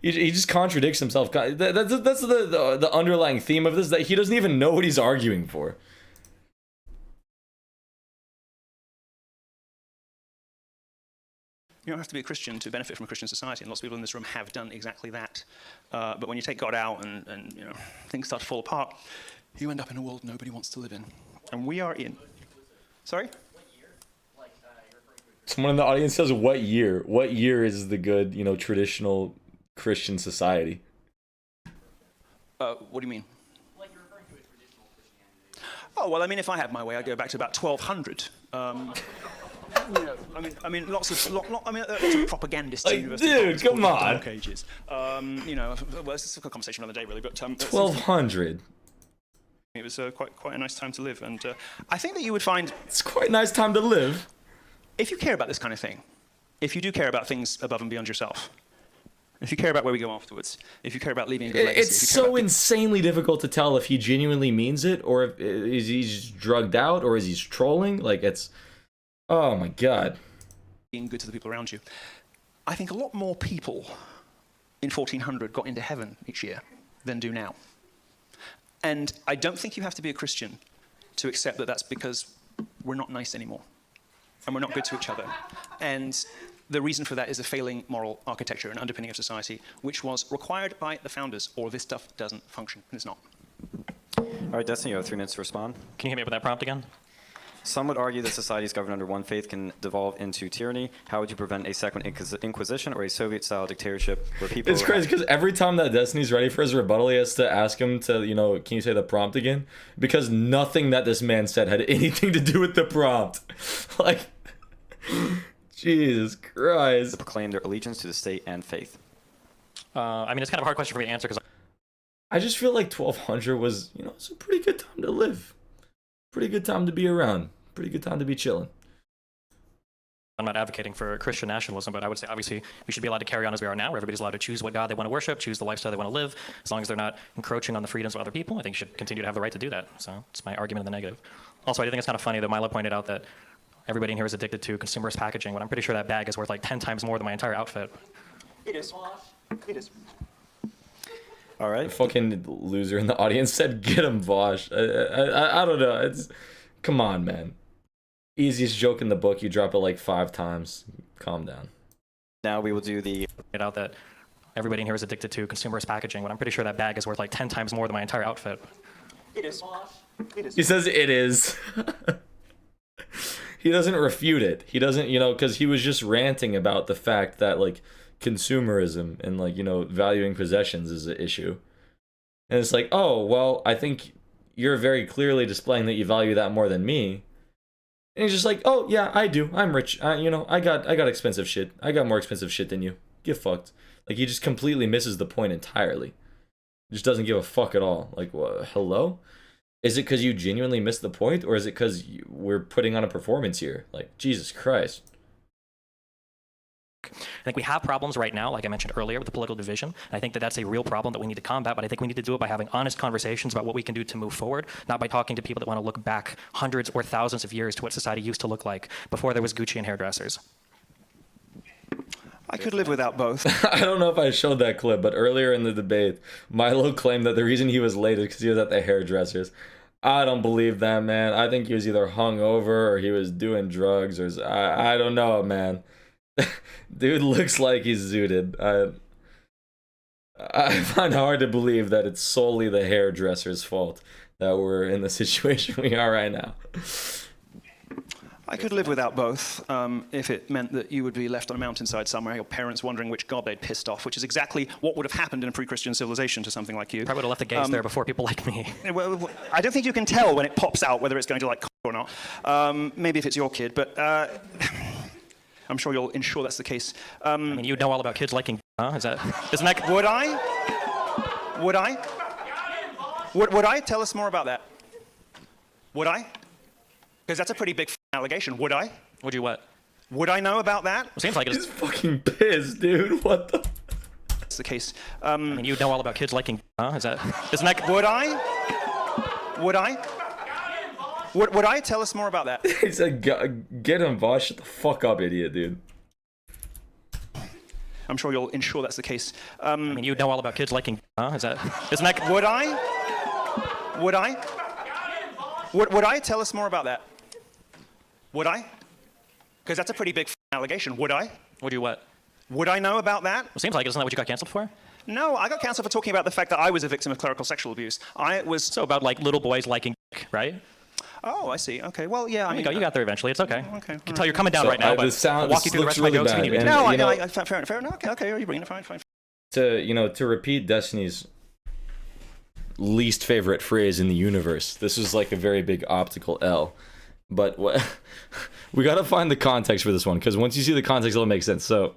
He just contradicts himself. That's the underlying theme of this, that he doesn't even know what he's arguing for. You don't have to be a Christian to benefit from a Christian society, and lots of people in this room have done exactly that. But when you take God out and you know things start to fall apart, you end up in a world nobody wants to live in. And we are in. Sorry? Someone in the audience says, what year? What year is the good, you know, traditional Christian society? What do you mean? Like you're referring to a traditional Christianity. Oh, well, I mean, if I had my way, I'd go back to about 1200. You know, I mean, lots of propagandists. Like, dude, come on. Dark Ages. You know, well, it's a conversation another day, really. But 1200. It was quite a nice time to live, and I think that you would find it's quite a nice time to live. If you care about this kind of thing, if you do care about things above and beyond yourself, if you care about where we go afterwards, if you care about leaving a good legacy, it's so insanely difficult to tell if he genuinely means it, or if is he's drugged out, or is he trolling. Like it's. Oh my God. Being good to the people around you. I think a lot more people in 1400 got into heaven each year than do now. And I don't think you have to be a Christian to accept that that's because we're not nice anymore. And we're not good to each other. And the reason for that is a failing moral architecture and underpinning of society, which was required by the founders, or this stuff doesn't function, and it's not. All right, Destiny, you have 3 minutes to respond. Can you hit me up with that prompt again? Some would argue that societies governed under one faith can devolve into tyranny. How would you prevent a second Inquisition or a Soviet-style dictatorship where people... It's crazy because every time that Destiny's ready for his rebuttal, he has to ask him to, you know, can you say the prompt again? Because nothing that this man said had anything to do with the prompt. Like, Jesus Christ. proclaim their allegiance to the state and faith. I mean, it's kind of a hard question for me to answer because I just feel like 1200 was, you know, it's a pretty good time to live. Pretty good time to be around. Pretty good time to be chilling. I'm not advocating for Christian nationalism, but I would say obviously we should be allowed to carry on as we are now, where everybody's allowed to choose what God they want to worship, choose the lifestyle they want to live, as long as they're not encroaching on the freedoms of other people. I think you should continue to have the right to do that. So it's my argument in the negative. Also, I think it's kind of funny that Milo pointed out that everybody in here is addicted to consumerist packaging, when I'm pretty sure that bag is worth like 10 times more than my entire outfit. It is. It is. All right. The fucking loser in the audience said, get him, Vosh. I don't know. It's, come on, man. Easiest joke in the book. You drop it like 5 times. Calm down. Now we will do the... Pointed out that everybody in here is addicted to consumerist packaging, when I'm pretty sure that bag is worth like 10 times more than my entire outfit. It is. It is. He says it is. He doesn't refute it. He doesn't, you know, because he was just ranting about the fact that, like, consumerism and, like, you know, valuing possessions is an issue. And it's like, oh, well, I think you're very clearly displaying that you value that more than me. And he's just like, oh, yeah, I do. I'm rich. You know, I got expensive shit. I got more expensive shit than you. Get fucked. Like, he just completely misses the point entirely. Just doesn't give a fuck at all. Like, what? Hello? Is it because you genuinely missed the point, or is it because we're putting on a performance here? Like, Jesus Christ. I think we have problems right now, like I mentioned earlier, with the political division. I think that that's a real problem that we need to combat, but I think we need to do it by having honest conversations about what we can do to move forward, not by talking to people that want to look back hundreds or thousands of years to what society used to look like before there was Gucci and hairdressers. I could live without both. I don't know if I showed that clip, but earlier in the debate, Milo claimed that the reason he was late is because he was at the hairdressers. I don't believe that, man. I think he was either hungover or he was doing drugs, or I don't know, man. Dude looks like he's zooted. I find it hard to believe that it's solely the hairdresser's fault that we're in the situation we are right now. I could live without both if it meant that you would be left on a mountainside somewhere, your parents wondering which god they'd pissed off, which is exactly what would have happened in a pre-Christian civilization to something like you. Probably would have left the gays there before people like me. Well, I don't think you can tell when it pops out whether it's going to like or not. Maybe if it's your kid, but I'm sure you'll ensure that's the case. I mean, you know all about kids liking, huh? Isn't that... Would I? Would I? Would I? Tell us more about that. Would I? Because that's a pretty big allegation. Would I? Would you what? Would I know about that? It seems like it He's is. fucking pissed, dude. What the? That's the case. I mean, you know all about kids liking, huh? Isn't that... Would I? Would I? Would I? Tell us more about that. He said, get him, Vosh. Shut the fuck up, idiot, dude. I'm sure you'll ensure that's the case. I mean, you know all about kids liking, huh? Isn't that... Would I? Would I? Would I? Tell us more about that. Would I? Because that's a pretty big allegation. Would I? Would you what? Would I know about that? It seems like it. Isn't that what you got canceled for? No, I got canceled for talking about the fact that I was a victim of clerical sexual abuse. I was... So about, like, little boys liking, right? Oh, I see. Okay. Well, yeah. You got there eventually. It's okay. Okay. I can tell you're coming down So, right now, but I'll walk you through the rest of my really jokes if you need me bad. to. No, you know, fair enough. Okay, you bring it. Fine. To repeat Destiny's least favorite phrase in the universe, this is like a very big optical L. But what we gotta find the context for this one, because once you see the context, it'll make sense. So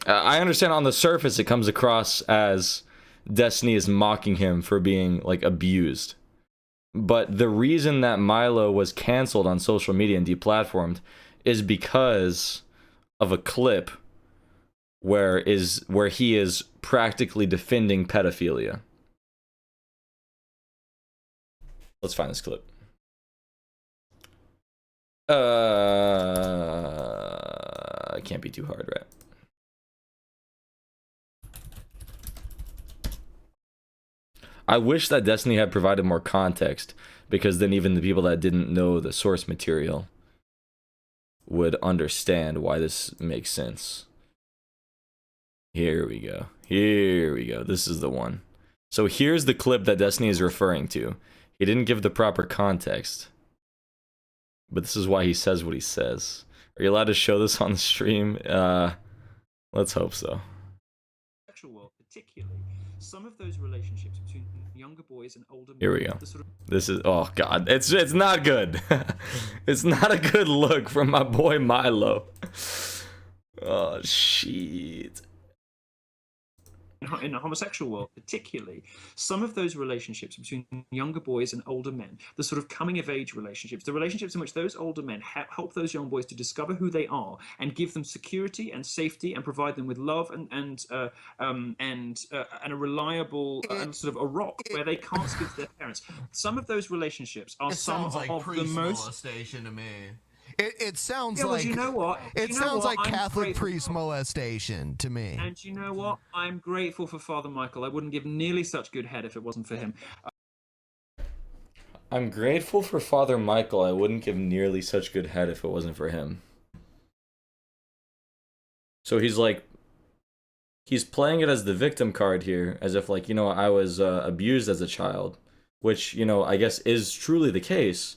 I understand on the surface it comes across as Destiny is mocking him for being like abused. But the reason that Milo was canceled on social media and deplatformed is because of a clip where he is practically defending pedophilia. Let's find this clip. It can't be too hard, right? I wish that Destiny had provided more context, because then even the people that didn't know the source material would understand why this makes sense. Here we go. This is the one. So here's the clip that Destiny is referring to. He didn't give the proper context, but this is why he says what he says. Are you allowed to show this on the stream? Let's hope so. Sexual world, particularly some of those relationships between younger boys and older men. Here we go. The sort of This is, oh god, it's not good. It's not a good look from my boy Milo. Oh shit. in the homosexual world, particularly, some of those relationships between younger boys and older men, the sort of coming of age relationships, the relationships in which those older men help those young boys to discover who they are and give them security and safety and provide them with love and a reliable and sort of a rock where they can't speak to their parents. Some of those relationships are some sounds like of the most. molestation to me. It sounds Yeah, well, like you know what? it You know sounds what? like I'm Catholic grateful- priest molestation to me. And you know what? I'm grateful for Father Michael. I wouldn't give nearly such good head if it wasn't for him. I'm grateful for Father Michael. I wouldn't give nearly such good head if it wasn't for him. So he's like, he's playing it as the victim card here, as if like, you know, I was abused as a child, which, you know, I guess is truly the case.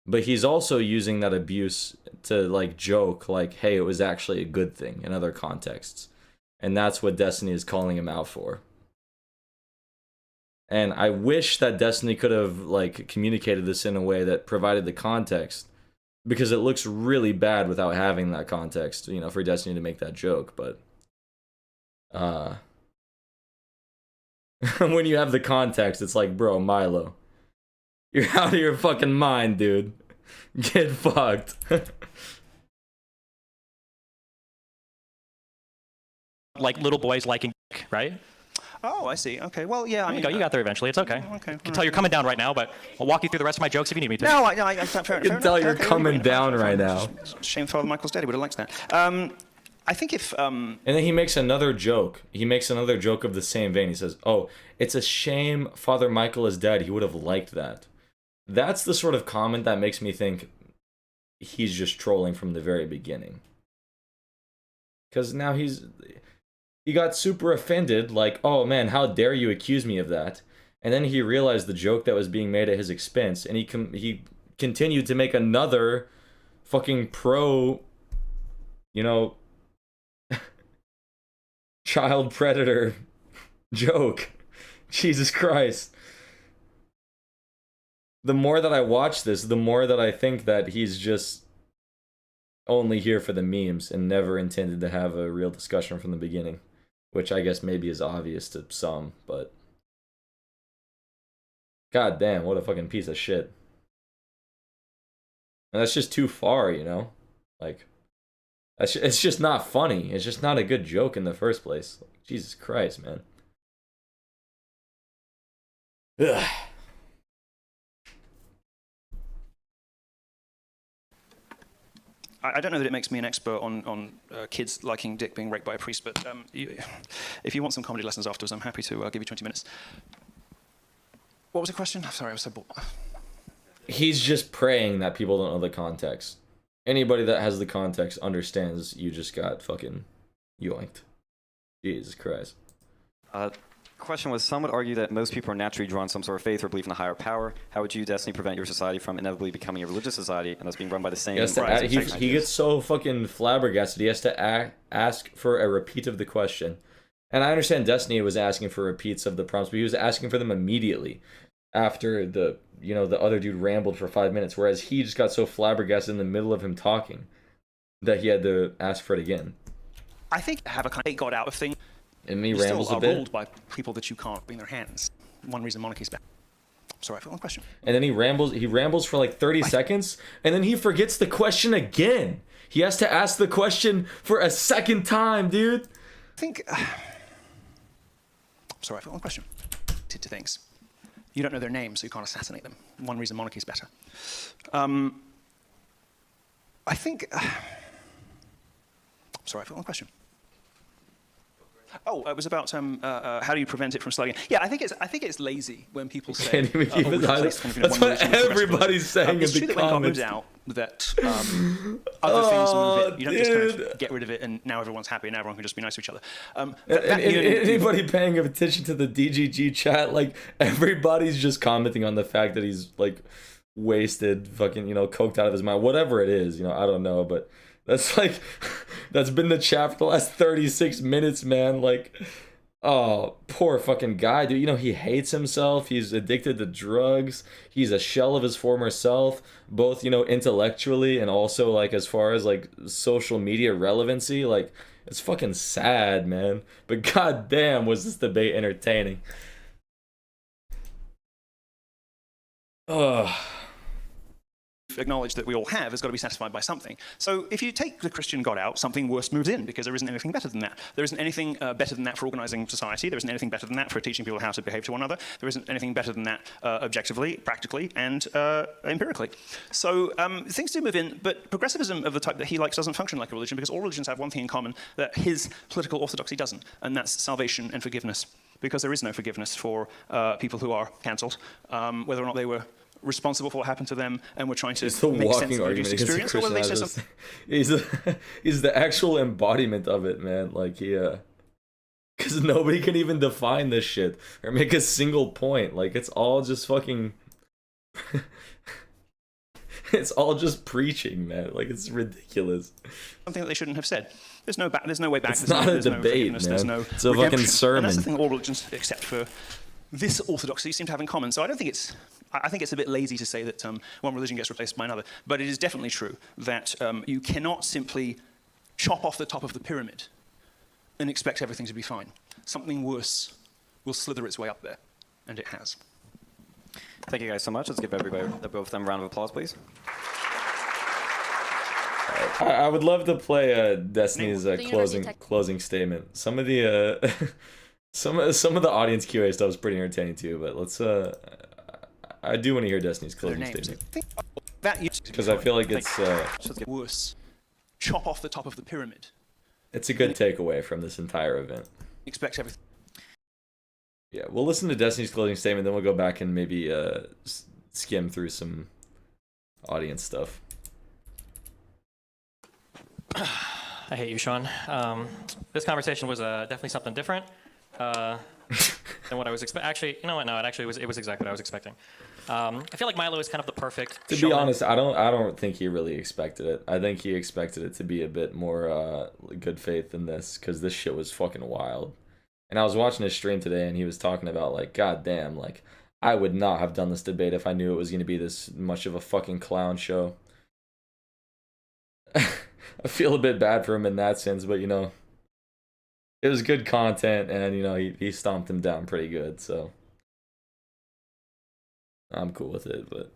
But he's also using that abuse to like joke, like, hey, it was actually a good thing in other contexts. And that's what Destiny is calling him out for. And I wish that Destiny could have like communicated this in a way that provided the context, because it looks really bad without having that context, you know, for Destiny to make that joke. But when you have the context, it's like, bro, Milo, you're out of your fucking mind, dude. Get fucked. Like little boys liking, right? Oh, I see. Okay. Well, yeah. I mean, You got there eventually. It's okay. Okay. I can tell you're coming down right now, but I'll walk you through the rest of my jokes if you need me to. No, I fair, You can tell you're coming down right now. Shame Father Michael's dead. He would have liked that. I think if And then he makes another joke. He makes another joke of the same vein. He says, oh, it's a shame Father Michael is dead. He would have liked that. That's the sort of comment that makes me think he's just trolling from the very beginning. Because now he got super offended, like, oh man, how dare you accuse me of that? And then he realized the joke that was being made at his expense, and he continued to make another fucking pro, you know, child predator joke. Jesus Christ. The more that I watch this, the more that I think that he's just only here for the memes and never intended to have a real discussion from the beginning. Which I guess maybe is obvious to some, but god damn, what a fucking piece of shit. And that's just too far, you know? Like, it's just not funny. It's just not a good joke in the first place. Like, Jesus Christ, man. Ugh. I don't know that it makes me an expert on kids liking dick being raped by a priest, but if you want some comedy lessons afterwards, I'm happy to give you 20 minutes. What was the question? I'm sorry, I was so bored. He's just praying that people don't know the context. Anybody that has the context understands you just got fucking yoinked. Jesus Christ. Question was, some would argue that most people are naturally drawn to some sort of faith or belief in a higher power. How would you, Destiny, prevent your society from inevitably becoming a religious society and thus being run by the same... He gets so fucking flabbergasted, he has to ask for a repeat of the question. And I understand Destiny was asking for repeats of the prompts, but he was asking for them immediately after the other dude rambled for 5 minutes, whereas he just got so flabbergasted in the middle of him talking that he had to ask for it again. I think have a kind of got out of thing. And he You rambles still a are bit. ruled by people that you can't bring their hands. One reason monarchy's bad. Sorry, I forgot one question. And then he rambles for like 30 seconds, and then he forgets the question again. He has to ask the question for a second time, dude. I think... sorry, I forgot one question. To things. You don't know their names, so you can't assassinate them. One reason monarchy's better. I think... sorry, I forgot one question. Oh, it was about how do you prevent it from slowing? Yeah, I think it's lazy when people say. Can't even keep his eyes. That's That's what everybody's saying it's in true the that when God comments. moves out, that other things move in. You don't just kind dude. of get rid of it and now everyone's happy and everyone can just be nice to each other. Anybody paying attention to the DGG chat, like everybody's just commenting on the fact that he's like wasted, fucking, you know, coked out of his mind, whatever it is, you know, I don't know, but that's like, that's been the chat for the last 36 minutes, man. Like, oh, poor fucking guy, dude. You know, he hates himself. He's addicted to drugs. He's a shell of his former self, both, you know, intellectually and also like as far as like social media relevancy. Like, it's fucking sad, man. But goddamn, was this debate entertaining. Ugh. Acknowledge that we all have has got to be satisfied by something. So if you take the Christian God out, something worse moves in because there isn't anything better than that. There isn't anything better than that for organizing society. There isn't anything better than that for teaching people how to behave to one another. There isn't anything better than that objectively, practically, and empirically. So things do move in, but progressivism of the type that he likes doesn't function like a religion because all religions have one thing in common that his political orthodoxy doesn't, and that's salvation and forgiveness. Because there is no forgiveness for people who are cancelled, whether or not they were responsible for what happened to them and we're trying to make sense of the reduced experience, or whether they say something. He's the actual embodiment of it, man. Like, yeah. Because nobody can even define this shit or make a single point. Like, it's all just fucking... it's all just preaching, man. Like, it's ridiculous. Something that they shouldn't have said. There's no way back. It's not a debate, man. There's no it's a redemption. fucking sermon. And that's the thing all religions, except for this orthodoxy, seem to have in common. So I don't think it's... I think it's a bit lazy to say that one religion gets replaced by another, but it is definitely true that you cannot simply chop off the top of the pyramid and expect everything to be fine. Something worse will slither its way up there, and it has. Thank you guys so much. Let's give everybody, both of them, a round of applause, please. I would love to play Destiny's closing statement. Some of the some of the audience QA stuff was pretty entertaining too, but let's I do want to hear Destiny's closing statement because I feel like it's worse. Chop off the top of the pyramid. It's a good takeaway from this entire event. Expect everything. Yeah, we'll listen to Destiny's closing statement, then we'll go back and maybe skim through some audience stuff. I hate you, Sean. This conversation was definitely something different than what I was expecting. Actually, you know what? No, it was exactly what I was expecting. I feel like Milo is kind of the perfect. To be honest, I don't think he really expected it. I think he expected it to be a bit more good faith than this, because this shit was fucking wild. And I was watching his stream today, and he was talking about like, God damn, like I would not have done this debate if I knew it was going to be this much of a fucking clown show. I feel a bit bad for him in that sense, but you know, it was good content, and you know, he stomped him down pretty good, so I'm cool with it. But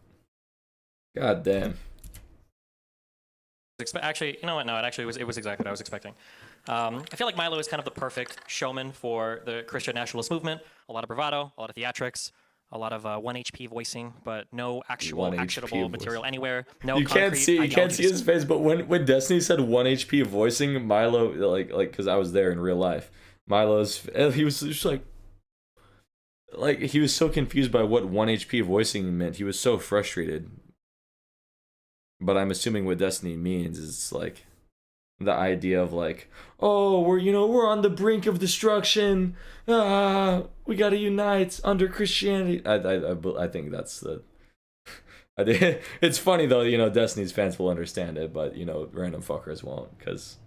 god damn. Actually, you know what? No, it was exactly what I was expecting. I feel like Milo is kind of the perfect showman for the Christian nationalist movement. A lot of bravado, a lot of theatrics, a lot of 1 HP voicing, but no actual actionable material anywhere. No, you can't see his face, but when Destiny said 1 HP voicing, Milo like because I was there in real life, he was just like he was so confused by what 1 HP voicing meant. He was so frustrated. But I'm assuming what Destiny means is like the idea of like, oh, we're on the brink of destruction. We gotta unite under Christianity. I think that's the. It's funny though, you know, Destiny's fans will understand it, but you know, random fuckers won't, because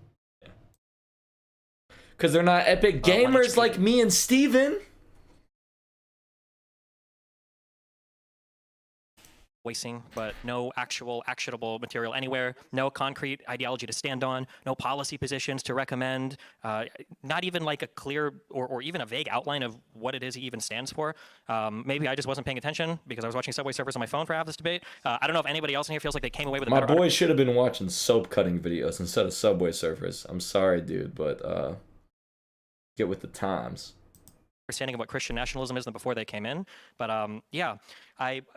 they're not epic gamers like me and Steven. Voicing, but no actual actionable material anywhere, no concrete ideology to stand on, no policy positions to recommend, not even like a clear or even a vague outline of what it is he even stands for. Maybe I just wasn't paying attention because I was watching Subway Surfers on my phone for half this debate. I don't know if anybody else in here feels like they came away with a My better boy should have been watching soap cutting videos instead of Subway Surfers. I'm sorry, dude, but get with the times. understanding of what Christian nationalism is than before they came in. But yeah,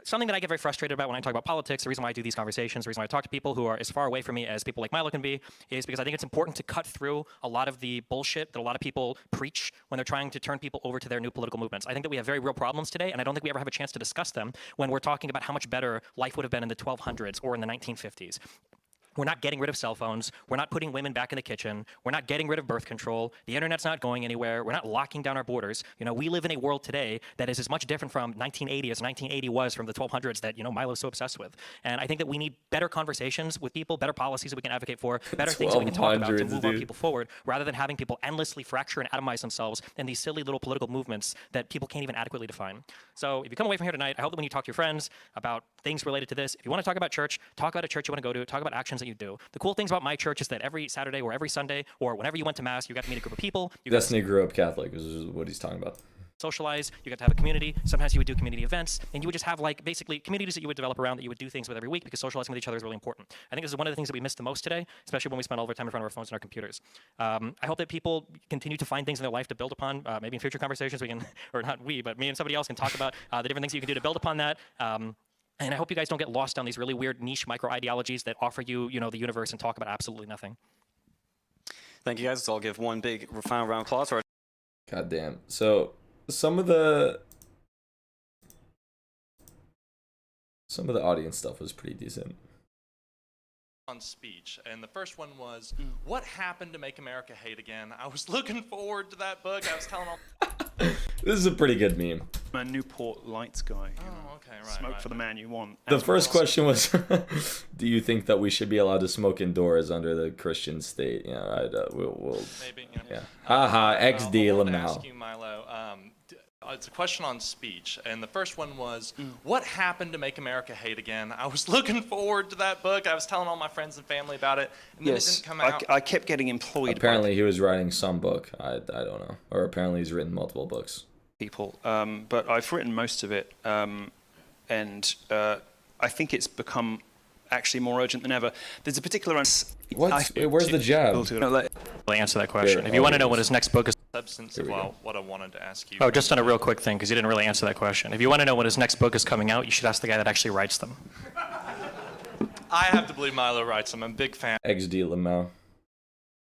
something that I get very frustrated about when I talk about politics, the reason why I do these conversations, the reason why I talk to people who are as far away from me as people like Milo can be, is because I think it's important to cut through a lot of the bullshit that a lot of people preach when they're trying to turn people over to their new political movements. I think that we have very real problems today, and I don't think we ever have a chance to discuss them when we're talking about how much better life would have been in the 1200s or in the 1950s. We're not getting rid of cell phones. We're not putting women back in the kitchen. We're not getting rid of birth control. The internet's not going anywhere. We're not locking down our borders. We live in a world today that is as much different from 1980 as 1980 was from the 1200s that, Milo's so obsessed with. And I think that we need better conversations with people, better policies that we can advocate for, better things that we can talk about to move our people forward, rather than having people endlessly fracture and atomize themselves in these silly little political movements that people can't even adequately define. So if you come away from here tonight, I hope that when you talk to your friends about things related to this, if you want to talk about church, talk about a church you want to go to, talk about actions that you do. The cool things about my church is that every Saturday or every Sunday or whenever you went to mass, you got to meet a group of people. Destiny grew up Catholic, is what he's talking about. Socialize, you got to have a community. Sometimes you would do community events, and you would just have basically communities that you would develop around that you would do things with every week, because socializing with each other is really important. I think this is one of the things that we miss the most today, especially when we spend all of our time in front of our phones and our computers. I hope that people continue to find things in their life to build upon. Maybe in future conversations we can, or not we, but me and somebody else can talk about the different things that you can do to build upon that. And I hope you guys don't get lost down these really weird niche micro ideologies that offer you, the universe and talk about absolutely nothing. Thank you guys. Let's all give one big final round of applause for our God damn. So some of the audience stuff was pretty decent. On speech, and the first one was, what happened to make America hate again? I was looking forward to that book. I was telling all This is a pretty good meme. I'm a Newport Lights guy. Oh, okay, right. Smoke right. for the man you want. The first question was, do you think that we should be allowed to smoke indoors under the Christian state? Yeah, right. We'll Maybe. yeah. Haha, XD I wanted to Lamau. ask you, Milo. It's a question on speech, and the first one was, what happened to make America hate again? I was looking forward to that book. I was telling all my friends and family about it, and then it didn't come out. I kept getting employed Apparently he was writing some book. I don't know. Or apparently he's written multiple books. People, but I've written most of it, and I think it's become actually more urgent than ever. There's a particular... Where's the jab? Answer that question. If you want to know what his next book is... Substance of what I wanted to ask you. Oh, just on a real quick thing, because you didn't really answer that question. If you want to know when his next book is coming out, you should ask the guy that actually writes them. I have to believe Milo writes them. I'm a big fan. XD Lamau.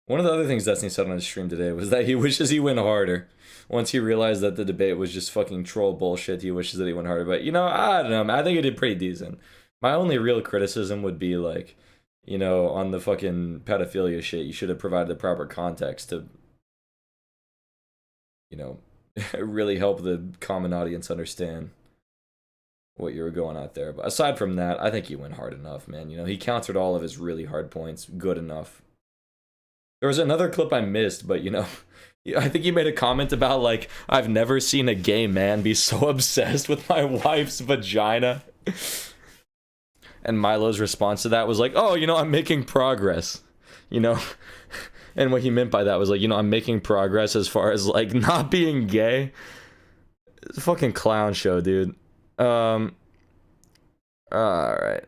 One of the other things Destiny said on his stream today was that he wishes he went harder. Once he realized that the debate was just fucking troll bullshit, he wishes that he went harder. But, I don't know. I think he did pretty decent. My only real criticism would be, on the fucking pedophilia shit, you should have provided the proper context to, really help the common audience understand what you were going out there. But aside from that, I think he went hard enough, man. He countered all of his really hard points good enough. There was another clip I missed, but, I think he made a comment about, I've never seen a gay man be so obsessed with my wife's vagina. And Milo's response to that was oh, I'm making progress, And what he meant by that was I'm making progress as far as not being gay. It's a fucking clown show, dude. All right.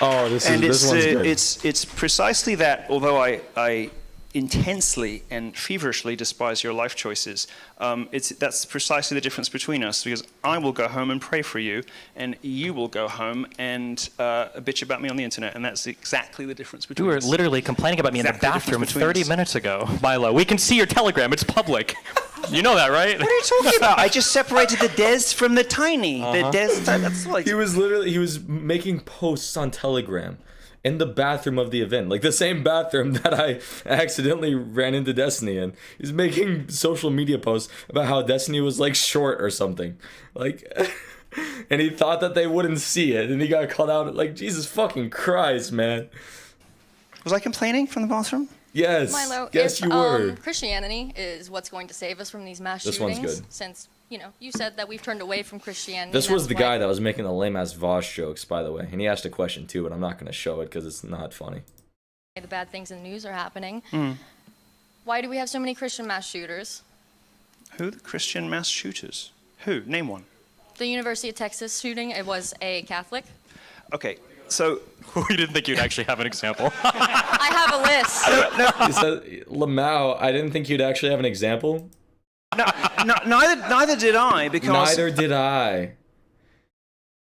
Oh, this one's good. It's precisely that. Although I intensely and feverishly despise your life choices, that's precisely the difference between us, because I will go home and pray for you, and you will go home and bitch about me on the internet, and that's exactly the difference between us. You were literally complaining about me in the bathroom 30 minutes ago, Milo. We can see your Telegram. It's public. You know that, right? What are you talking about? I just separated the des from the tiny. The des, that's He was making posts on Telegram in the bathroom of the event, the same bathroom that I accidentally ran into Destiny in. He's making social media posts about how Destiny was short or something, and he thought that they wouldn't see it, and he got called out. Jesus fucking Christ, man. Was I complaining from the bathroom? Yes. Milo, yes, if, you were. Christianity is what's going to save us from these mass This shootings, one's good. since you said that we've turned away from Christianity. This and was that's the why guy that was making the lame-ass Vosh jokes, by the way. And he asked a question, too, but I'm not going to show it because it's not funny. the bad things in the news are happening. Why do we have so many Christian mass shooters? Who? The Christian mass shooters? Who? Name one. The University of Texas shooting, it was a Catholic. Okay, so... We didn't think you'd actually have an example. I have a list. He said, Lamau, I didn't think you'd actually have an example. Neither did I, because Neither did I.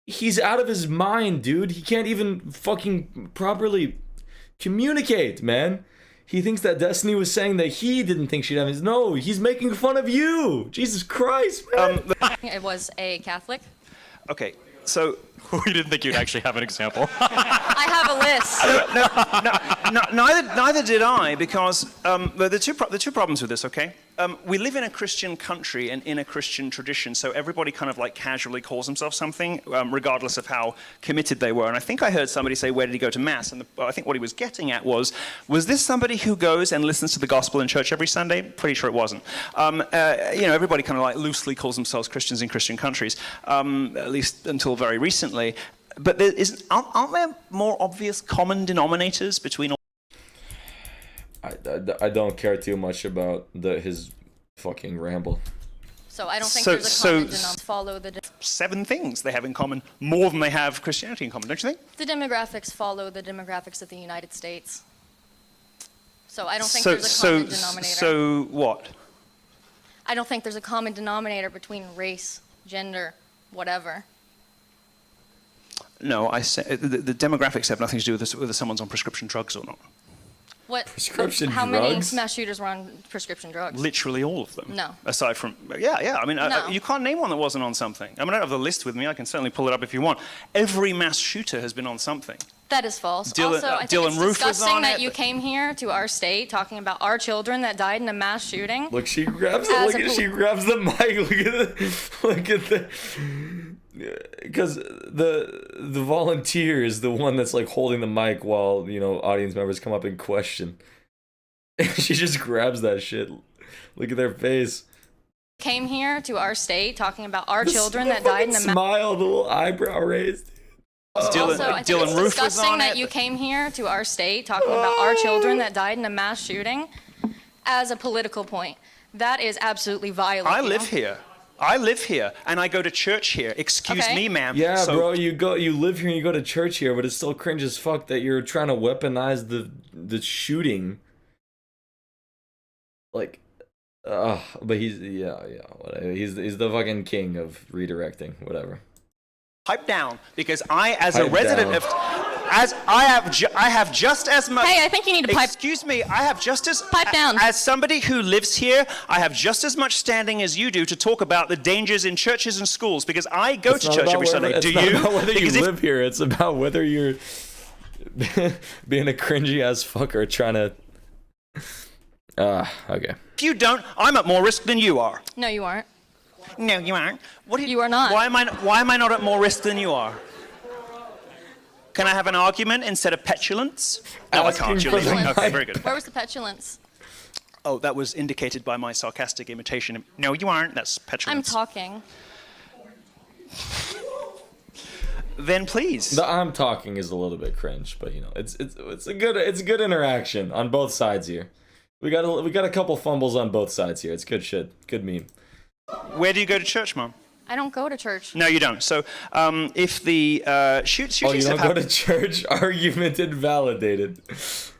He's out of his mind, dude. He can't even fucking properly communicate, man. He thinks that Destiny was saying that he didn't think she'd have his. No, he's making fun of you. Jesus Christ, man. It was a Catholic. okay. So We didn't think you'd actually have an example. I have a list. neither did I, because the two problems with this. Okay, we live in a Christian country and in a Christian tradition, so everybody kind of like casually calls themselves something, regardless of how committed they were. And I think I heard somebody say, "Where did he go to mass?" And I think what he was getting at was this somebody who goes and listens to the gospel in church every Sunday? Pretty sure it wasn't. Everybody kind of like loosely calls themselves Christians in Christian countries, at least until very recently. But aren't there more obvious common denominators between all? I don't care too much about his fucking ramble. So I don't think there's a common denominator. Follow the 7 things they have in common, more than they have Christianity in common, don't you think? the demographics follow the demographics of the United States. So I don't think there's a common denominator. So what? I don't think there's a common denominator between race, gender, whatever. No, I say the demographics have nothing to do with whether someone's on prescription drugs or not. What? Prescription how many drugs? mass shooters were on prescription drugs? Literally all of them. No. Aside from, yeah. I mean, No. you can't name one that wasn't on something. I mean, I don't have the list with me. I can certainly pull it up if you want. Every mass shooter has been on something. That is false. Dylan- Also, I think Dylan it's Roof was disgusting on that it, you but- came here to our state talking about our children that died in a mass shooting. Look, she grabs she grabs the mic. Look at the because the volunteer is the one that's like holding the mic while audience members come up and question. She just grabs that shit. Look at their face. Came here to our state talking about our children that died in a mass. Smile, the little eyebrow raised. Also, I think Dylan it's Roof was disgusting on that it. you came here to our state talking about our children that died in a mass shooting as a political point. That is absolutely violent. I live here. And I go to church here. Excuse Okay. me, ma'am. Yeah, So- bro, you live here and you go to church here, but it's still cringe as fuck that you're trying to weaponize the shooting. Like, but he's whatever. He's the fucking king of redirecting, whatever. Pipe down, because I, as Pipe a resident down. of, as I have just as much. Hey, I think you need to pipe. Excuse me, I have just as Pipe down. As somebody who lives here, I have just as much standing as you do to talk about the dangers in churches and schools, because I go to church every Sunday. Do It's not you? about whether you Because if- live here. It's about whether you're being a cringy ass fucker trying to. Okay. If you don't, I'm at more risk than you are. No, you aren't. No, you aren't. What You are not. Why am I not at more risk than you are? Can I have an argument instead of petulance? No, I Asking can't, for Julie. the Okay, mic. very good. Where was the petulance? Oh, that was indicated by my sarcastic imitation. No, you aren't. That's I'm petulance. talking. Then please. The I'm talking is a little bit cringe, but it's a good interaction on both sides here. We got a couple fumbles on both sides here. It's good shit. Good meme. Where do you go to church, Mom? I don't go to church. No, you don't. So, if the shootings Oh, you don't have go to church? Argument invalidated.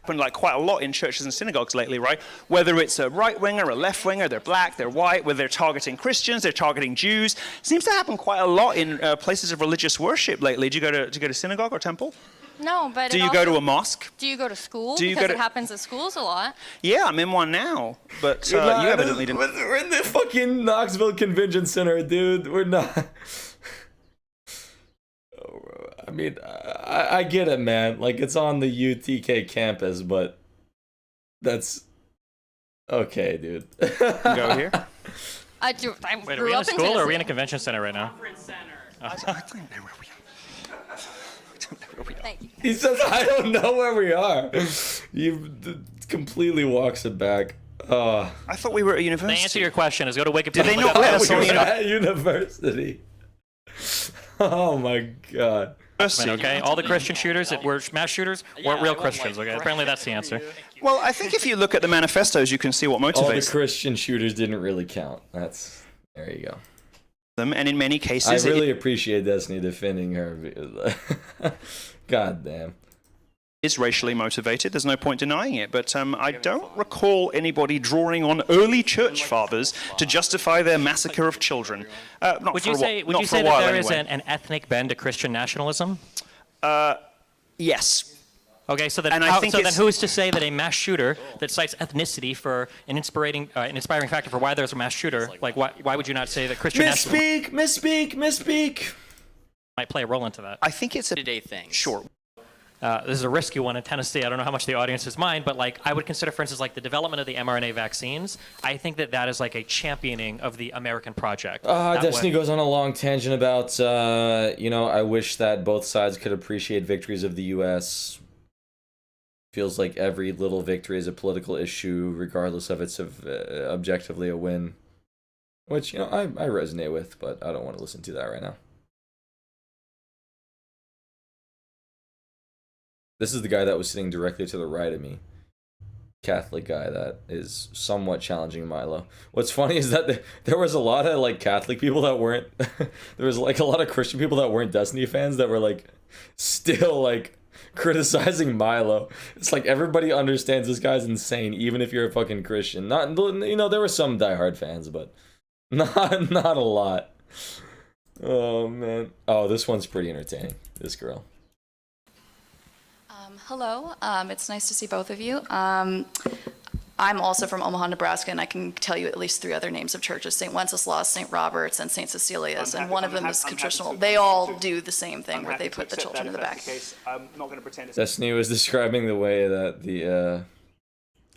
happened like quite a lot in churches and synagogues lately, right? Whether it's a right winger, a left winger, they're black, they're white, whether they're targeting Christians, they're targeting Jews. Seems to happen quite a lot in places of religious worship lately. Do you go to synagogue or temple? No, but Do it you go also- to a mosque? Do you go to school? Do you Because go it to- happens at schools a lot. Yeah, I'm in one now, but you evidently didn't. We're in the fucking Knoxville Convention Center, dude. We're not. I mean, I get it, man. Like, it's on the UTK campus, but that's okay, dude. Go here. I Wait, are grew we in a up in school or are we Tennessee. in a convention center right now? I don't know where we are. I don't know where we are. Thank you. He says, I don't know where we are. You completely walks it back. I thought we were at a The university. answer to your question is go to Wikipedia. Did they and not look let up us on We're uni- at university. Oh my god. Okay, all the Christian shooters that were mass shooters weren't real Christians. Okay, apparently that's the answer. Well, I think if you look at the manifestos, you can see what All the motivates Christian shooters didn't really count. There you go. them, and in many cases, I really appreciate Destiny defending her. God damn. is racially motivated. There's no point denying it. But I don't recall anybody drawing on early church fathers to justify their massacre of children. Would you say that there is an ethnic bend to Christian nationalism? Yes. Okay, so then, who's to say that a mass shooter that cites ethnicity for an inspiring factor for why there's a mass shooter, like why would you not say that Christian nationalism Misspeak. might play a role into that? I think it's a Day thing. Sure. This is a risky one in Tennessee. I don't know how much the audience is mind, but like I would consider, for instance, like the development of the mRNA vaccines. I think that is like a championing of the American project. Destiny goes on a long tangent about, I wish that both sides could appreciate victories of the U.S. Feels like every little victory is a political issue, regardless of it's objectively a win. Which, I resonate with, but I don't want to listen to that right now. This is the guy that was sitting directly to the right of me. Catholic guy that is somewhat challenging Milo. What's funny is that there was a lot of like Catholic people that weren't there was like a lot of Christian people that weren't Destiny fans that were like still like criticizing Milo. It's like everybody understands this guy's insane, even if you're a fucking Christian. Not there were some diehard fans, but not a lot. Oh man. Oh, this one's pretty entertaining. This girl. Hello, it's nice to see both of you. I'm also from Omaha, Nebraska, and I can tell you at least 3 other names of churches: St. Wenceslaus, St. Robert's, and St. Cecilia's, and one of them is contritional. They all do the same thing where they put the children in the back. I'm not going to pretend Destiny was describing the way that the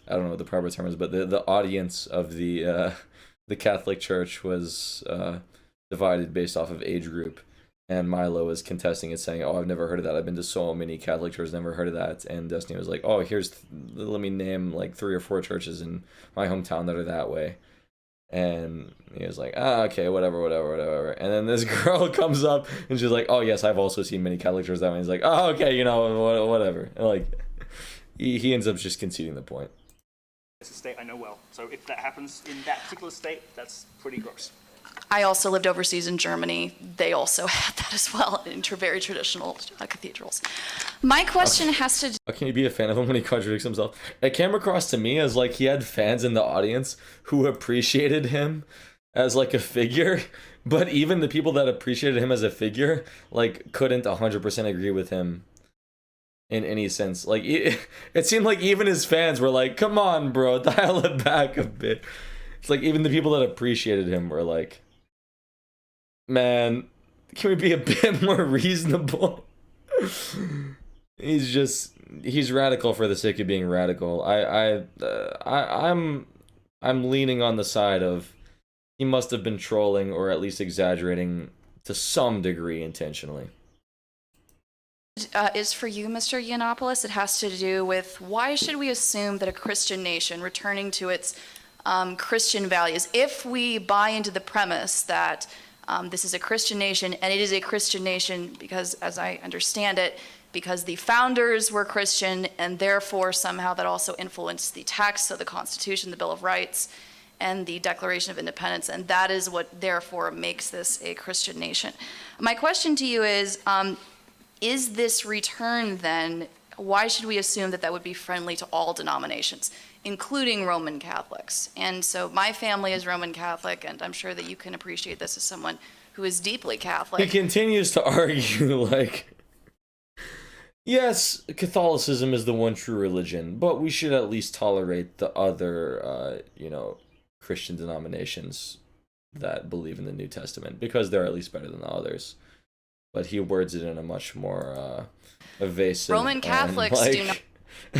I don't know what the proper term is, but the audience of the Catholic Church was divided based off of age group. And Milo was contesting it, saying, "Oh, I've never heard of that. I've been to so many Catholic churches, never heard of that." And Destiny was like, "Oh, let me name like 3 or 4 churches in my hometown that are that way." And he was like, okay, whatever. And then this girl comes up and she's like, "Oh, yes, I've also seen many Catholic churches that way." And he's like, "Oh, okay, whatever." And like, he ends up just conceding the point. It's a state I know well. So if that happens in that particular state, that's pretty gross. I also lived overseas in Germany. They also had that as well, in very traditional cathedrals. My question has to do... How can you be a fan of him when he contradicts himself? It came across to me as like he had fans in the audience who appreciated him as like a figure, but even the people that appreciated him as a figure like couldn't 100% agree with him in any sense. Like it seemed like even his fans were like, "Come on, bro, dial it back a bit." It's like even the people that appreciated him were like, "Man, can we be a bit more reasonable?" He's radical for the sake of being radical. I'm leaning on the side of he must have been trolling or at least exaggerating to some degree intentionally. Is for you, Mr. Yiannopoulos. It has to do with why should we assume that a Christian nation returning to its Christian values, if we buy into the premise that this is a Christian nation, and it is a Christian nation because, as I understand it, because the founders were Christian, and therefore somehow that also influenced the text of the Constitution, the Bill of Rights, and the Declaration of Independence, and that is what therefore makes this a Christian nation. My question to you is this return then, why should we assume that that would be friendly to all denominations, including Roman Catholics? And so my family is Roman Catholic, and I'm sure that you can appreciate this as someone who is deeply Catholic. He continues to argue like, yes, Catholicism is the one true religion, but we should at least tolerate the other, Christian denominations that believe in the New Testament because they're at least better than the others. But he words it in a much more evasive, Roman Catholics and, do not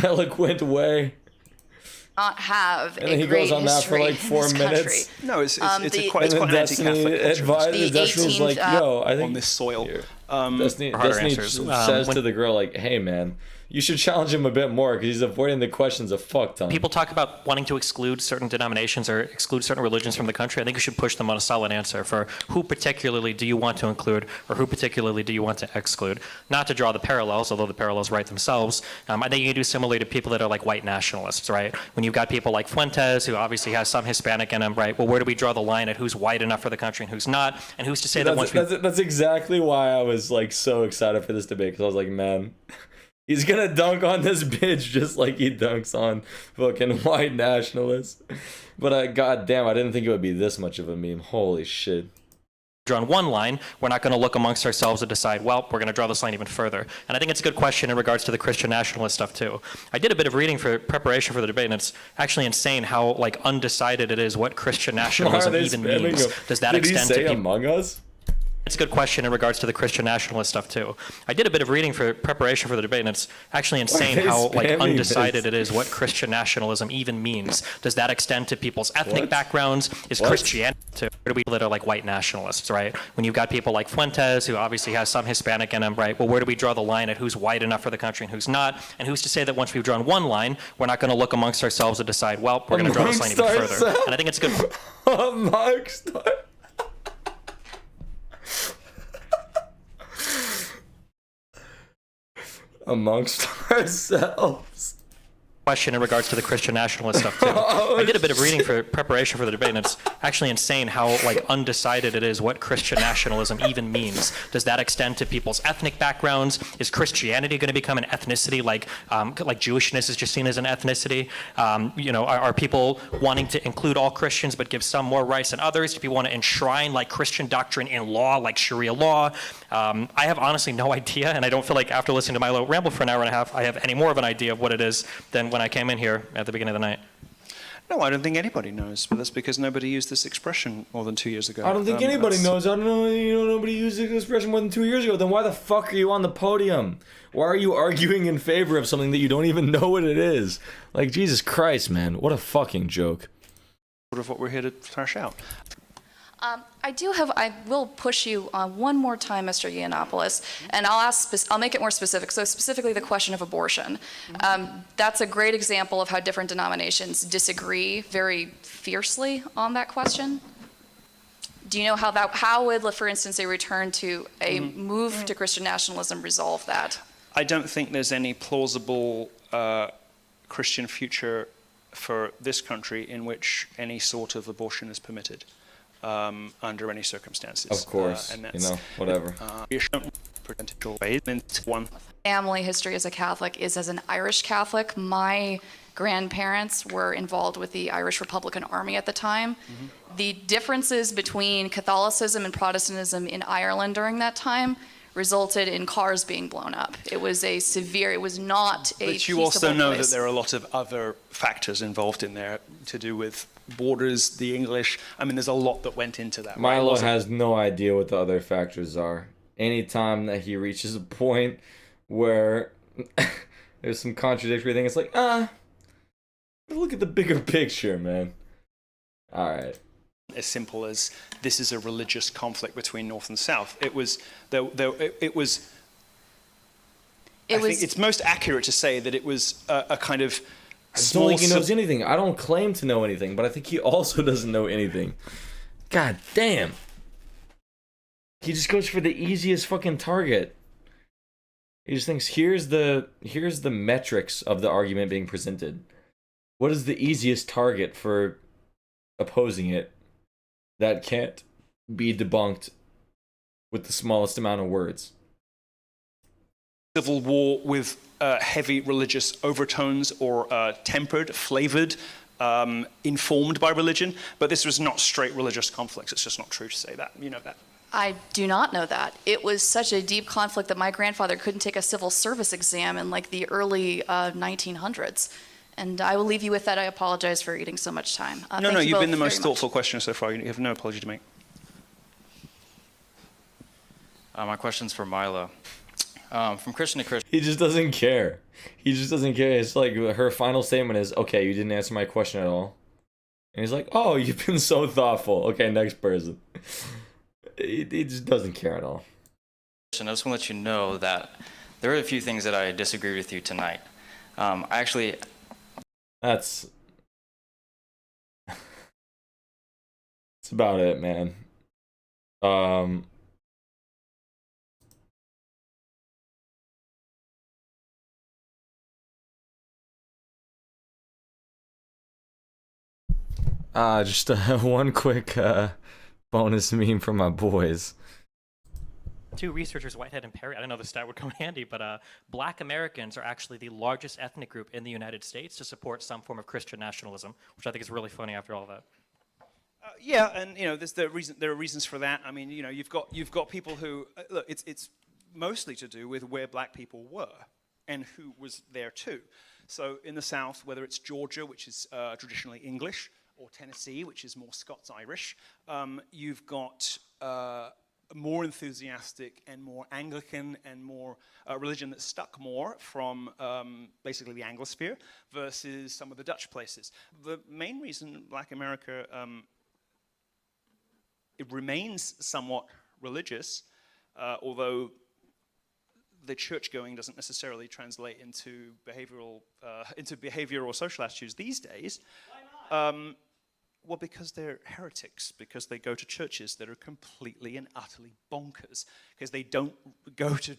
eloquent way. Not have And a then he great goes on that for history like 4 in this minutes. country. No, it's quite an anti-Catholic Destiny's like, "Yo, I think on this soil." Destiny says to the girl like, "Hey, man, you should challenge him a bit more because he's avoiding the questions a fuck ton." People talk about wanting to exclude certain denominations or exclude certain religions from the country. I think you should push them on a solid answer for who particularly do you want to include or who particularly do you want to exclude. Not to draw the parallels, although the parallels write themselves. I think you can do similarly to people that are like white nationalists, right? When you've got people like Fuentes, who obviously has some Hispanic in him, right? Well, where do we draw the line at who's white enough for the country and who's not? And who's to say that once that's exactly why I was like so excited for this debate because I was like, man, He's gonna dunk on this bitch just like he dunks on fucking white nationalists. But goddamn, I didn't think it would be this much of a meme. Holy shit. Drawn one line, we're not going to look amongst ourselves and decide, well, we're going to draw this line even further. And I think it's a good question in regards to the Christian nationalist stuff too. I did a bit of reading for preparation for the debate, and it's actually insane how like undecided it is what Christian nationalism even means. Does that extend to people? Among Us? It's a good question in regards to the Christian nationalist stuff too. I did a bit of reading for preparation for the debate, and it's actually insane how like undecided it is what Christian nationalism even means. Does that extend to people's ethnic backgrounds? Is Christianity to people that are like white nationalists, right? When you've got people like Fuentes, who obviously has some Hispanic in him, right? Well, where do we draw the line at who's white enough for the country and who's not? And who's to say that once we've drawn one line, we're not going to look amongst ourselves and decide, well, we're going to draw this line even further. And I think it's good. Amongst amongst ourselves. Question in regards to the Christian nationalist stuff too. I did a bit of reading for preparation for the debate, and it's actually insane how like undecided it is what Christian nationalism even means. Does that extend to people's ethnic backgrounds? Is Christianity going to become an ethnicity like Jewishness is just seen as an ethnicity? Are people wanting to include all Christians but give some more rights than others? Do people want to enshrine like Christian doctrine in law, like Sharia law? I have honestly no idea, and I don't feel like after listening to Milo ramble for an hour and a half, I have any more of an idea of what it is than when I came in here at the beginning of the night. No, I don't think anybody knows, but that's because nobody used this expression more than 2 years ago. I don't think anybody knows. I don't know. Nobody used this expression more than 2 years ago. Then why the fuck are you on the podium? Why are you arguing in favor of something that you don't even know what it is? Like, Jesus Christ, man. What a fucking joke. Sort of what we're here to thrash out. I will push you one more time, Mr. Yiannopoulos, and I'll make it more specific. So specifically the question of abortion. That's a great example of how different denominations disagree very fiercely on that question. Do you know how would, for instance, a return to a move to Christian nationalism resolve that? I don't think there's any plausible Christian future for this country in which any sort of abortion is permitted. Under any circumstances. Of course, and that's, whatever. Family history as a Catholic is as an Irish Catholic. My grandparents were involved with the Irish Republican Army at the time. The differences between Catholicism and Protestantism in Ireland during that time resulted in cars being blown up. It was not a peaceable But you also know place. that there are a lot of other factors involved in there to do with borders, the English. I mean, there's a lot that went into that. Milo has no idea what the other factors are. Anytime that he reaches a point where there's some contradictory thing, it's like, look at the bigger picture, man. All right. As simple as this is a religious conflict between North and South. I think it's most accurate to say that it was a kind of. I don't think he knows anything. I don't claim to know anything, but I think he also doesn't know anything. God damn. He just goes for the easiest fucking target. He just thinks, here's the metrics of the argument being presented. What is the easiest target for opposing it that can't be debunked with the smallest amount of words? Civil war with heavy religious overtones or tempered, flavored, informed by religion. But this was not straight religious conflicts. It's just not true to say that. You know that. I do not know that. It was such a deep conflict that my grandfather couldn't take a civil service exam in like the early 1900s. And I will leave you with that. I apologize for eating so much time. No, you've been the most thoughtful questioner so far. You have no apology to make. My question's for Milo. From Christian to Christian. He just doesn't care. He just doesn't care. It's like her final statement is, okay, you didn't answer my question at all. And he's like, oh, you've been so thoughtful. Okay, next person. He just doesn't care at all. I just want to let you know that there are a few things that I disagree with you tonight. That's about it, man. Just one quick bonus meme from my boys. Two researchers, Whitehead and Perry, I didn't know the stat would come in handy, but black Americans are actually the largest ethnic group in the United States to support some form of Christian nationalism, which I think is really funny after all that. Yeah, and there are reasons for that. I mean, you've got people who look. It's mostly to do with where black people were and who was there too. So in the South, whether it's Georgia, which is traditionally English, or Tennessee, which is more Scots-Irish, you've got more enthusiastic and more Anglican and more religion that stuck more from basically the Anglosphere versus some of the Dutch places. The main reason Black America it remains somewhat religious, although the church going doesn't necessarily translate into behavior or social attitudes these days. Why not? Well, because they're heretics, because they go to churches that are completely and utterly bonkers, because they don't go to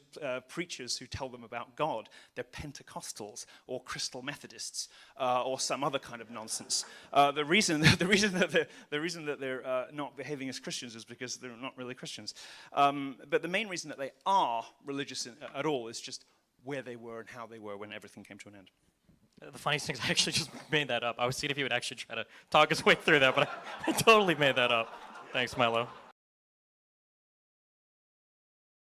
preachers who tell them about God. They're Pentecostals or Crystal Methodists or some other kind of nonsense. The reason that they're not behaving as Christians is because they're not really Christians. But the main reason that they are religious at all is just where they were and how they were when everything came to an end. The funniest thing is I actually just made that up. I was seeing if he would actually try to talk his way through that, but I totally made that up. Thanks, Milo.